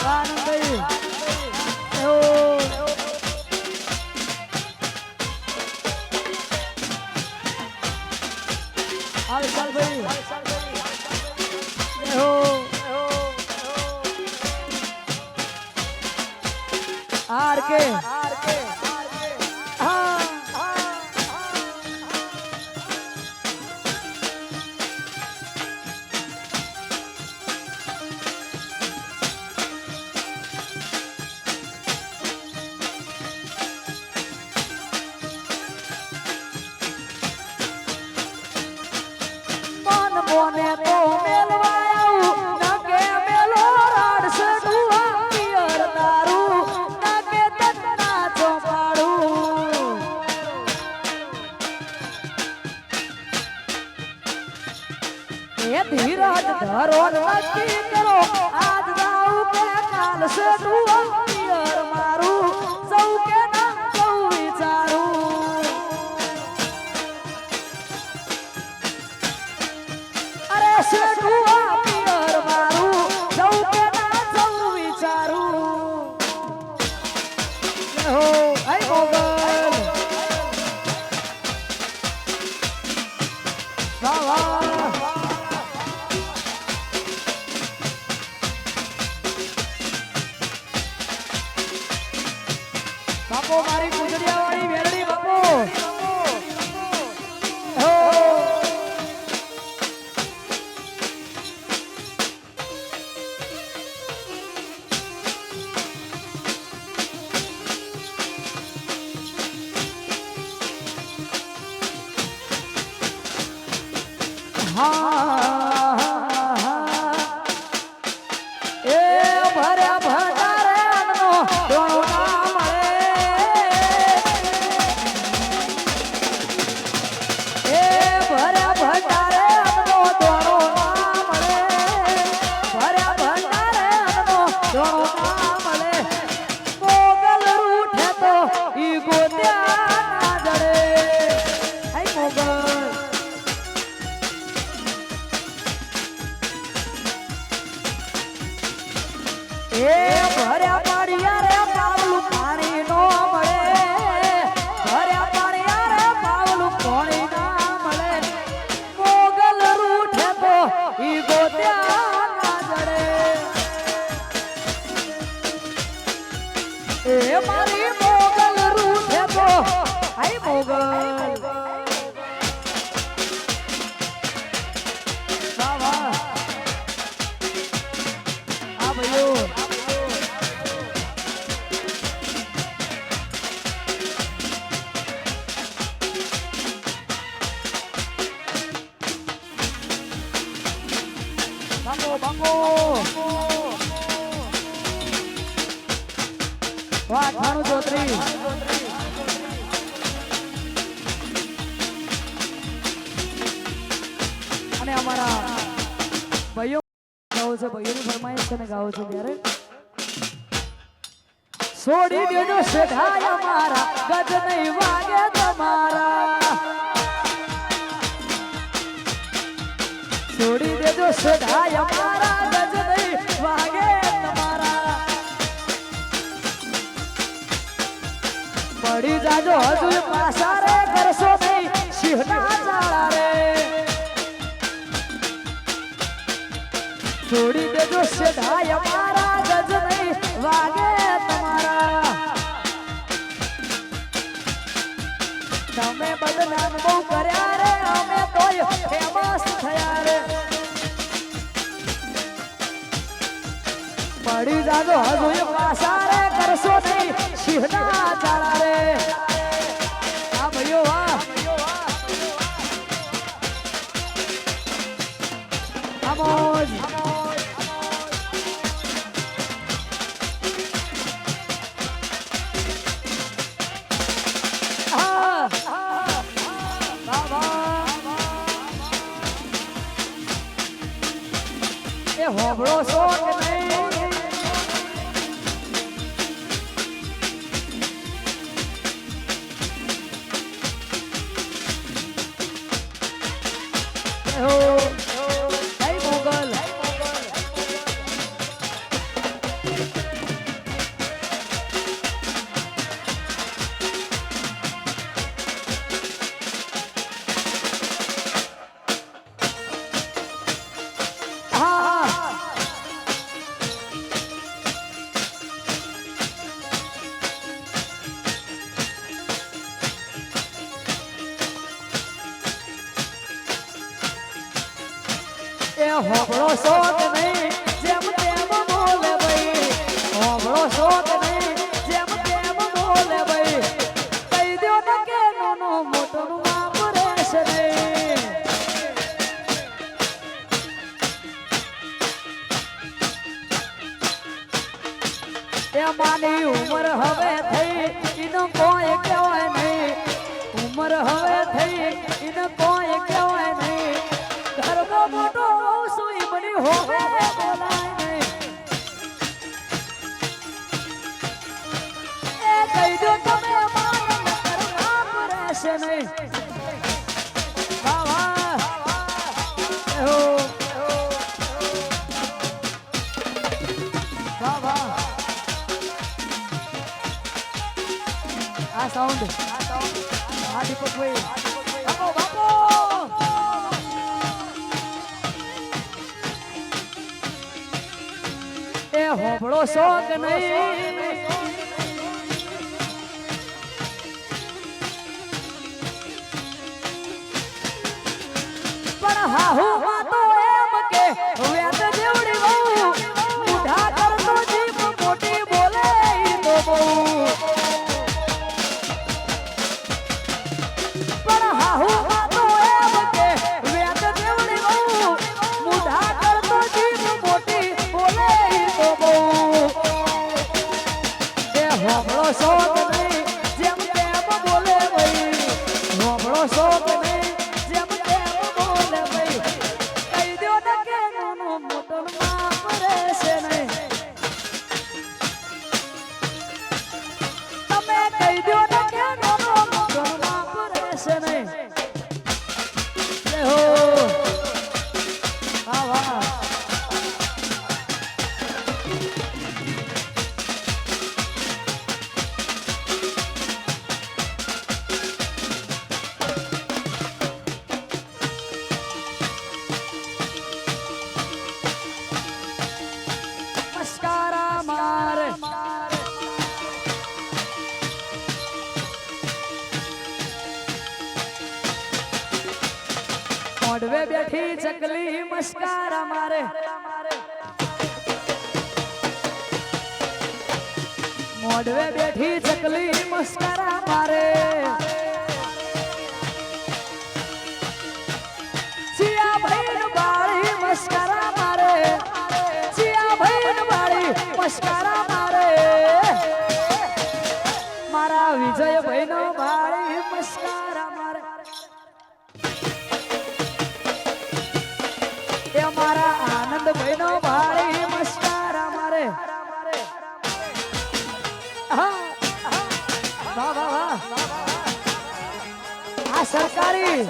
આનંદભાઈ હાલ ચાલ ભાઈ આર કે મોને તો મેલવાયું નકે મેલો રાડસે ડુઆ પિયર તારું નકે તન્ના ચોપાડું એ ધીરજ ધરો નક્કી કરો આજ જાઉં કે કાલ સે ડુઆ પિયર મારું સૌ કે હો આઈ મોગલ વાહ વાહ બાપો મારી કુજડિયા વાળી વેરડી બાપો હો એ ભર્યા ભંડારે અન્નનો ડોળો ના મળે એ ભર્યા ભંડારે અન્નનો ડોળો ના મળે ભર્યા ભંડારે અન્નનો ડોળો ના મળે મોગલ રૂઠે તો ઈ ગોત્યા ના જડે આઈ મોગલ એ ભર્યા પાડિયા રે પાવલું પાણી નો મળે ભર્યા પાડિયા રે પાવલું પાણી ના મળે મોગલ રૂઠે તો ઈ ગોત્યા ના જડે એ મારી મોગલ રૂઠે તો આઈ મોગલ વાહ વાહ આ ભાઈઓ બાપો વાહ 98 અને અમારા ભાઈઓ ગાવો છે ભાઈઓની ફરમાઈશ તમે ગાવો છો ત્યારે છોડી દેજો શેઠાય અમારા ગજ નહીં વાગે તમારા છોડી દેજો શેઠાય અમારા ગજ નહીં વાગે તમારા પડી જાજો હજુ પાછા રે કરશો નહીં સિંહના જાળા રે છોડી દેજો શેઠાય અમારા ગજ નહીં વાગે તમારા તમે બદનામ બહુ કર્યા રે અમે તોય ફેમસ થયા રે પડી જાજો હજુ પાછા રે કરશો નહીં સિંહના જાળા રે આ ભાઈઓ વાહ આમોજ એ હોબળો છો કે નહીં હે મોગલ એ હોબળો છો કે નહીં જેમ તેમ બોલે ભાઈ હોબળો છો કે નહીં જેમ તેમ બોલે ભાઈ કહી દો ને કે નાનો મોટોનું માપ રહેશે નહીં એ માની ઉંમર હવે થઈ એનો કોઈ કહેવાય નહીં ઉંમર હવે થઈ એનો કોઈ કહેવાય નહીં ઘરનો મોટો સુઈ બની હોવે બોલાય નહીં એ કહી દો તમે મારા નકર માપ રહેશે નહીં વાહ વાહ હો વાહ વાહ આ સાઉન્ડ આ દીપકભાઈ બાપો બાપો એ હોબળો શોક નહીં પણ હાહુ માં તો એમ કે વેત જેવડી બહુ ઉઠા કરતો જીભ મોટી બોલે ઈ તો બહુ પણ હાહુ માં તો એમ કે વેત જેવડી બહુ ઉઠા કરતો જીભ મોટી બોલે ઈ તો બહુ એ હોબળો શોક નહીં જેમ તેમ બોલે ભાઈ હોબળો શોક નહીં જેમ તેમ બોલે ભાઈ કહી દો ને કે નાનો મોટો માં પડે છે નહીં તમે કહી દો ને કે નાનો મોટો માં પડે છે નહીં જય હો વાહ વાહ મસ્કારા મારે મોઢવે બેઠી ચકલી મસ્કારા મારે મોઢવે બેઠી ચકલી મસ્કારા મારે સિયા ભાઈ બાળી મસ્કારા મારે સિયા ભાઈ બાળી મસ્કારા મારે મારા વિજય ભાઈ નો બાળી મસ્કારા મારે એ મારા આનંદ ભાઈ નો બાળી મસ્કારા મારે વાહ વાહ વાહ આ સરકારી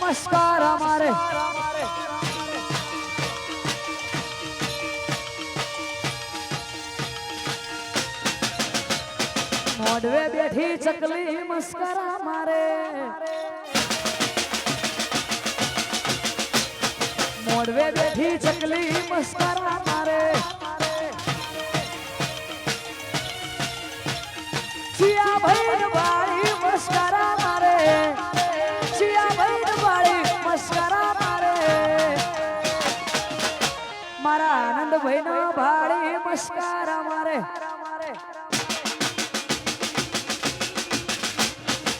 મસ્કારા મારે મોઢવે બેઠી ચકલી મસ્કરા મારે મોઢવે બેઠી ચકલી મસ્કરા મારે સિયા ભાઈ બાળી મસ્કરા મારે સિયા ભાઈ બાળી મસ્કરા મારે મારા આનંદ ભાઈ નો બાળી મસ્કરા મારે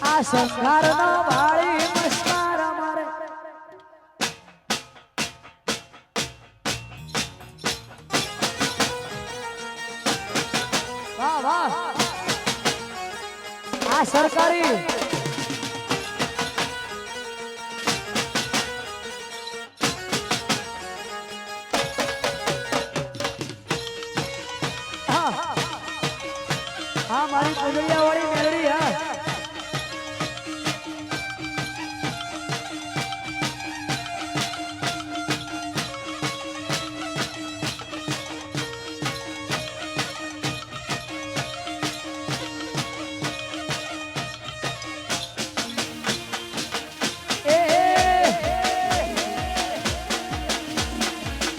આ સંસાર નો બાળી મસ્કારા મારે વાહ વાહ આ સરકારી હા મારી પુજળિયા વાળી મેલડી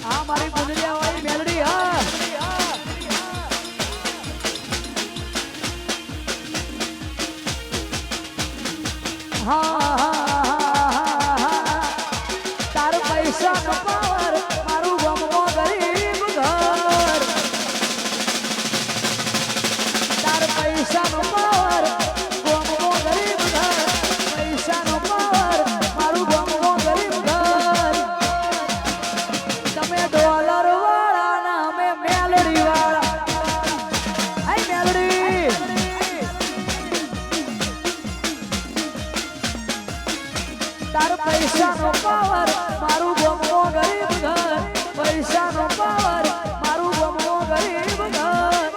હા મારી પુજળિયા વાળી મેલડી હા તાર પૈસા નો પાવર મારું ગમો ગરીબ ઘર તાર પૈસા નો પાવર ગમો ગરીબ ઘર પૈસા નો પાવર મારું ગમો ગરીબ ઘર તમે ડોલર વાળા ના અમે મેલડી વાળા આઈ મેલડી તાર પૈસા નો પાવર મારું ગમો ગરીબ ઘર પૈસા નો પાવર મારું ગમો ગરીબ ઘર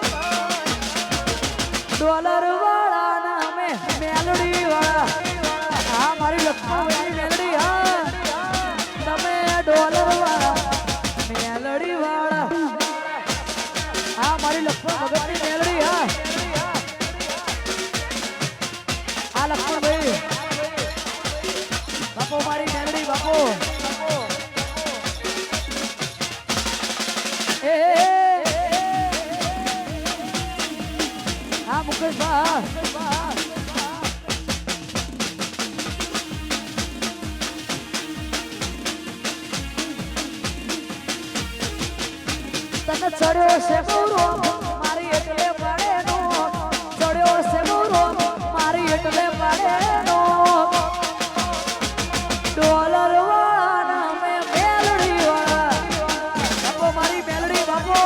ડોલર વાળા ના અમે મેલડી વાળા ચડ્યો છે ગુરુ મારી એટલે પડેનો ચડ્યો છે ગુરુ મારી એટલે પડેનો ડોલર વાળા મે મેલડી વાળા બાપો મારી મેલડી બાપો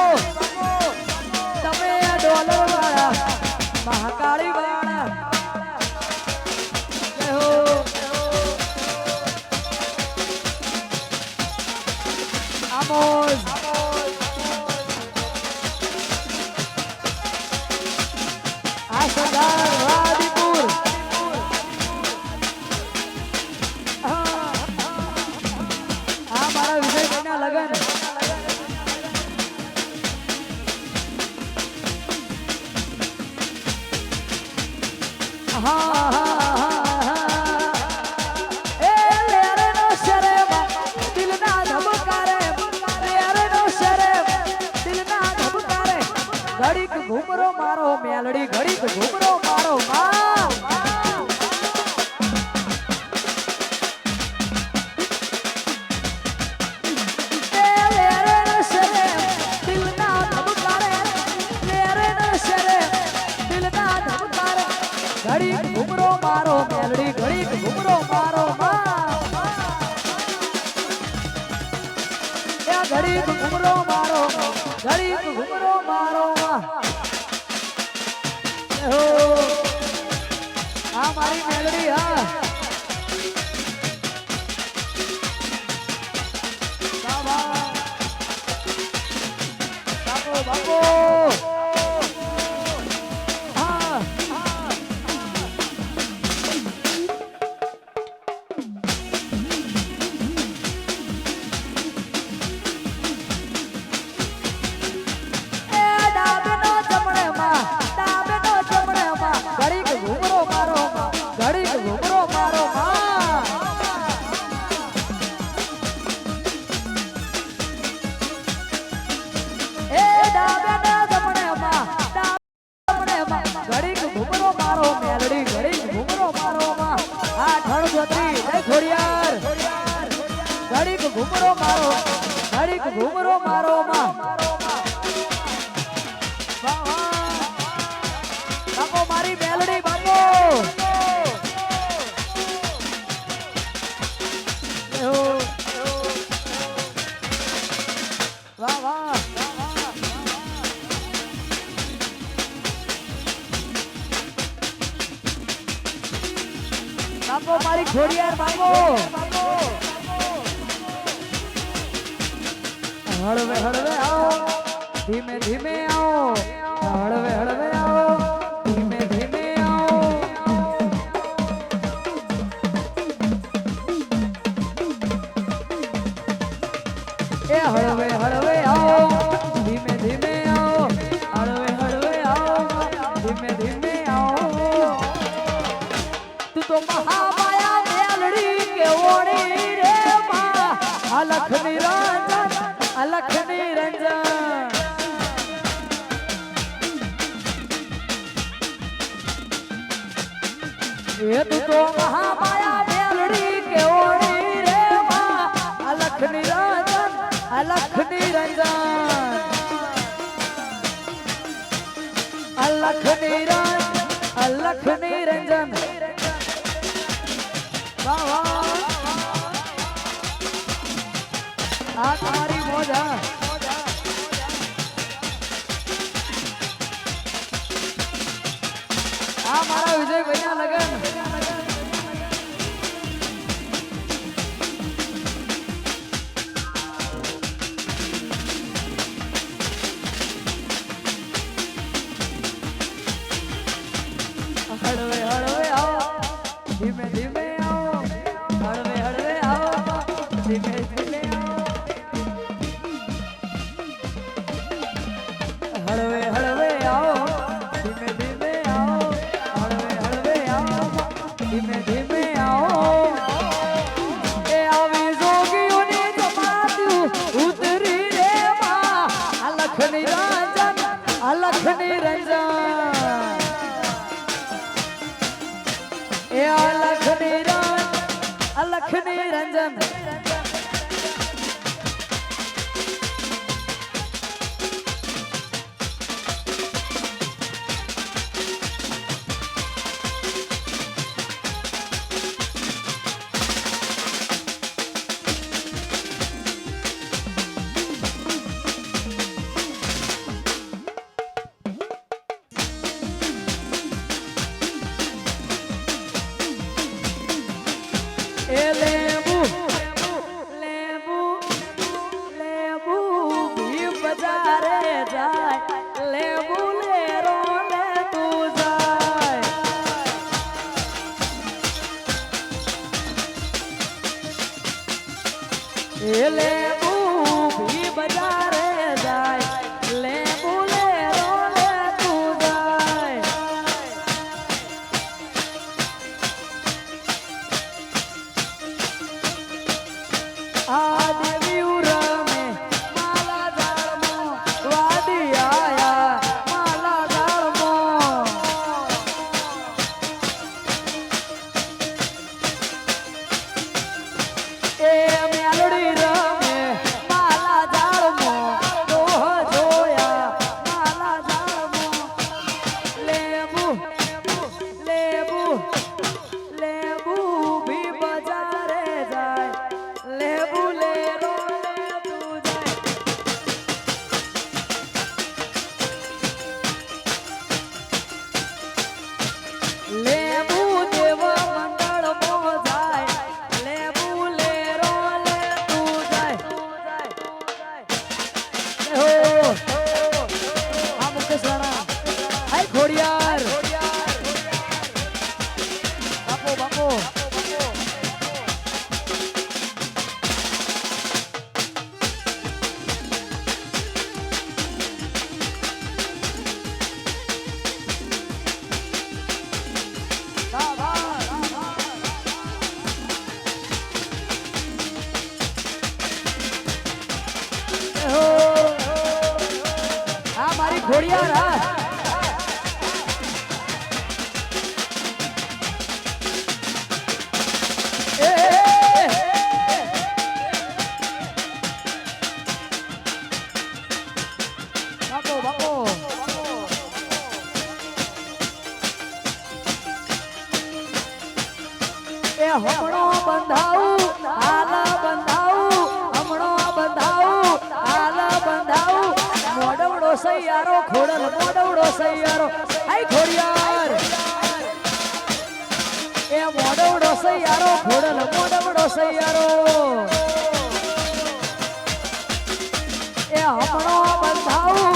તમે ડોલર વાળા મહાકાળી વાળા જય હો આમોજ આ સરદાર વાદીપુર આ મારા વિજયભાઈના લગન ઘડીક ઘૂમરો મારો મેલડી ઘડીક ઘૂમરો મારો ઘડીક ઘૂમરો મારો મેલડી ઘડીક ઘૂમરો મારો ઘડીક ઘૂમરો મારો ઘડીક ઘૂમરો મારો હા મારી મેલડી હા બાપો બાપો ઘડીક ઘૂમરો મારો ઘડીક ઘૂમરો મારો બાપો મારી મેલડી બાપો વાહ વાહ બાપો મારી ખોડિયાર બાપો હળવે હળવે આવો ધીમે ધીમે આવો હળવે હળવે આવો ધીમે ધીમે આવો એ હળવે હળવે આવો ધીમે ધીમે આવો હળવે હળવે આવો ધીમે ધીમે આવો તું તો મહામાયા મેલડી કેવોણી રે માં અલખ નિરંજન અલખ નિરંજન એ તું તો મહામાયા મેલડી કેવોણી રે માં અલખ નિરંજન અલખ નિરંજન અલખ નિરંજન અલખ નિરંજન વાહ વાહ આ તમારી મોજા આ મારા વિજયભાઈના લગન હળવે હળવે આવો ધીમે ધીમે આવો હળવે હળવે આવો ધીમે ધીમે હળવે હળવે આવો ધીમે ધીમે આવો હળવે હળવે આવો ધીમે ધીમે આવો એ આવી જોગીઓની જમાતી ઉતરી રે માં અલખ નિરંજન અલખ નિરંજન એ અલખ નિરંજન અલખ નિરંજન એ લેબુ ભી બજારે જાય લેબુ લે રોલે તું જાય આ દેવી ઉરમે માલા ઝાડમાં વાદી આયા માલા ઝાડમાં એ મેલડી રમે માલા ઝાડમાં દોહ જોયા માલા ઝાડમાં લેબુ લેબુ લેબુ ભી બજારે જાય લેબુ લે રો લે તું જાય લેબુ દેવ મંડળ મો જાય લેબુ લે રો લે તું જાય હો આ મુકેશ રાણા હાય ખોડિયાર બાપો બાપો હા મારી ઘોડિયાર હા બાપો બાપો એ હમણો બંધાવું હાલ બંધાવું હમણો બંધાવું હાલ બંધાવું મોડવડો સૈયારો ખોડલ મોડવડો સૈયારો આઈ ખોડિયાર એ મોડવડો સૈયારો ખોડલ મોડવડો સૈયારો એ હમણો બંધાવું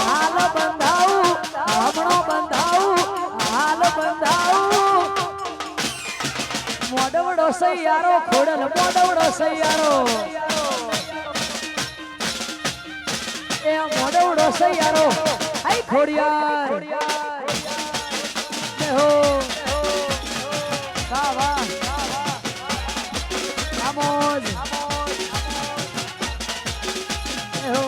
હાલ બંધાવું હમણો બંધાવું હાલ બંધાવું મોડવડો સૈયારો ખોડલ મોડવડો સૈયારો એ મોડવડો સૈયારો આઈ ખોડિયાર હો વાહ વાહ આમોજ હો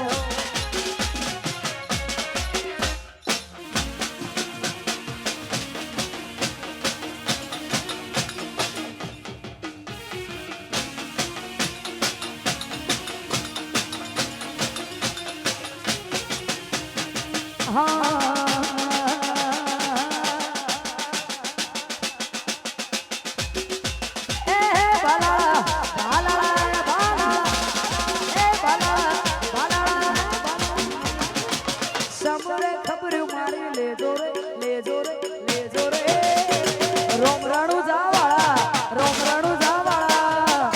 રોમ રાણુ જાવાળા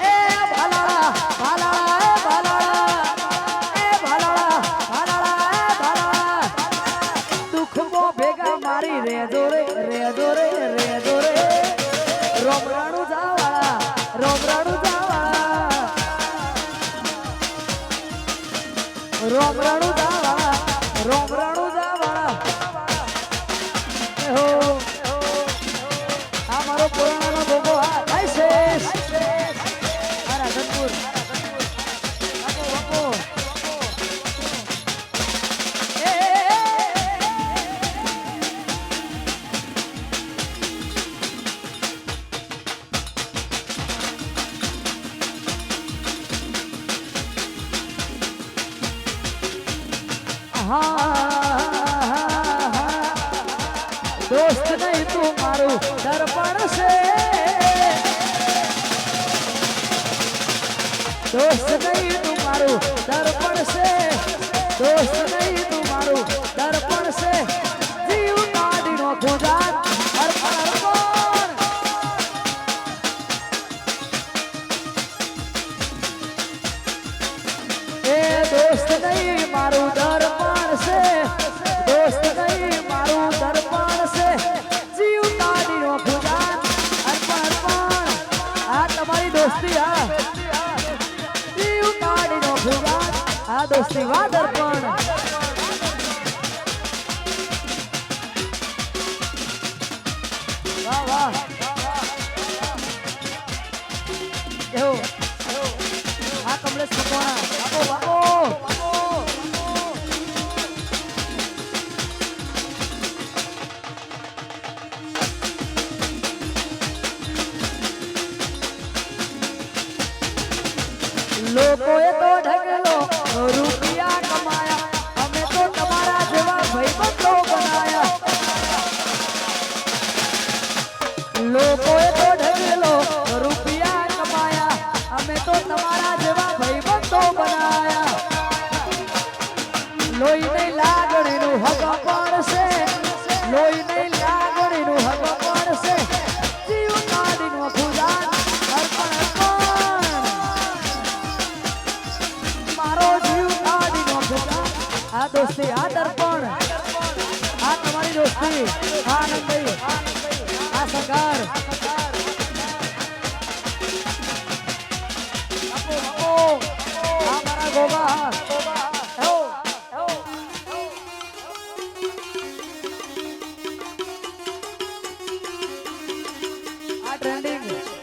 એ ભાલાળા દુઃખમાં ભેગા મારી રેજો રે રોમ રાણુ જાવાળા રોમ રાણુ જાવાળા હો આ મારો પુરાણાનો ગોગો આ થાય છે મારા ધનપુર બાપો બાપો दोस्त नहीं तू मारू दर्पण से दोस्त नहीं तू मारू दर्पण से दोस्त नहीं तू मारू दर्पण से जीव काढ़ी नो खुदान अर्पण अर्पण ए दोस्त नहीं मारू दर्पण से दोस्त नहीं मारू दर्पण से जीव સેવા દર્પણ વાહ વાહ એવો આ કમલેશ મકવાણા બાપો લોકોએ તો ઢગલો રૂપિયા કમાયા અમે તો તમારા જેવા ભાઈબંધો બનાયા લોકોએ તો ઢગલો રૂપિયા કમાયા અમે તો તમારા જેવા ભાઈબંધો બનાયા લોહીની લાગણીનું હક પડશે લોહીની લાગણીનું હક પડશે જીવ કાઢીનું પૂજાન અર્પણ આ દોસ્તી આ દર્પણ આ તમારી દોસ્તી આ આનંદભાઈ આ સરકાર આ મારા ગોબા આ ટ્રેન્ડિંગ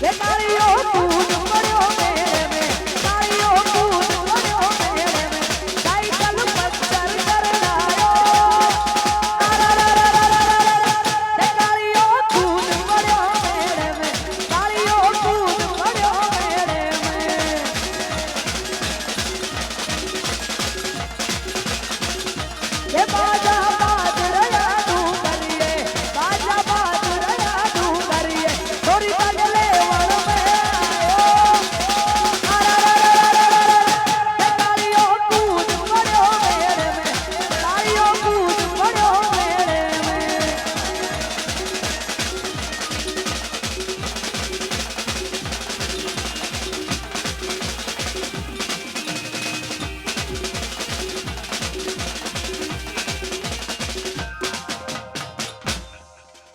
એ તાળીઓ કૂદ પડ્યો મેળે મેં તાળીઓ કૂદ પડ્યો મેળે મેં સાયકલ પંચર કરાયો એ તાળીઓ કૂદ પડ્યો મેળે મેં તાળીઓ કૂદ પડ્યો મેળે મેં એ બાજા બાજ રહ્યા ડુંગરીએ બાજા બાજ રહ્યા ડુંગરીએ થોડી તગલે વણ મેં તાળીઓ કૂદ પડ્યો મેળે મેં તાળીઓ કૂદ પડ્યો મેળે મેં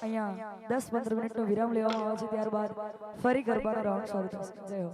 અહીંયા 10-15 મિનિટનો વિરામ લેવામાં આવે છે ત્યારબાદ ફરી ગરબાનો રાઉન્ડ શરૂ થશે જય હો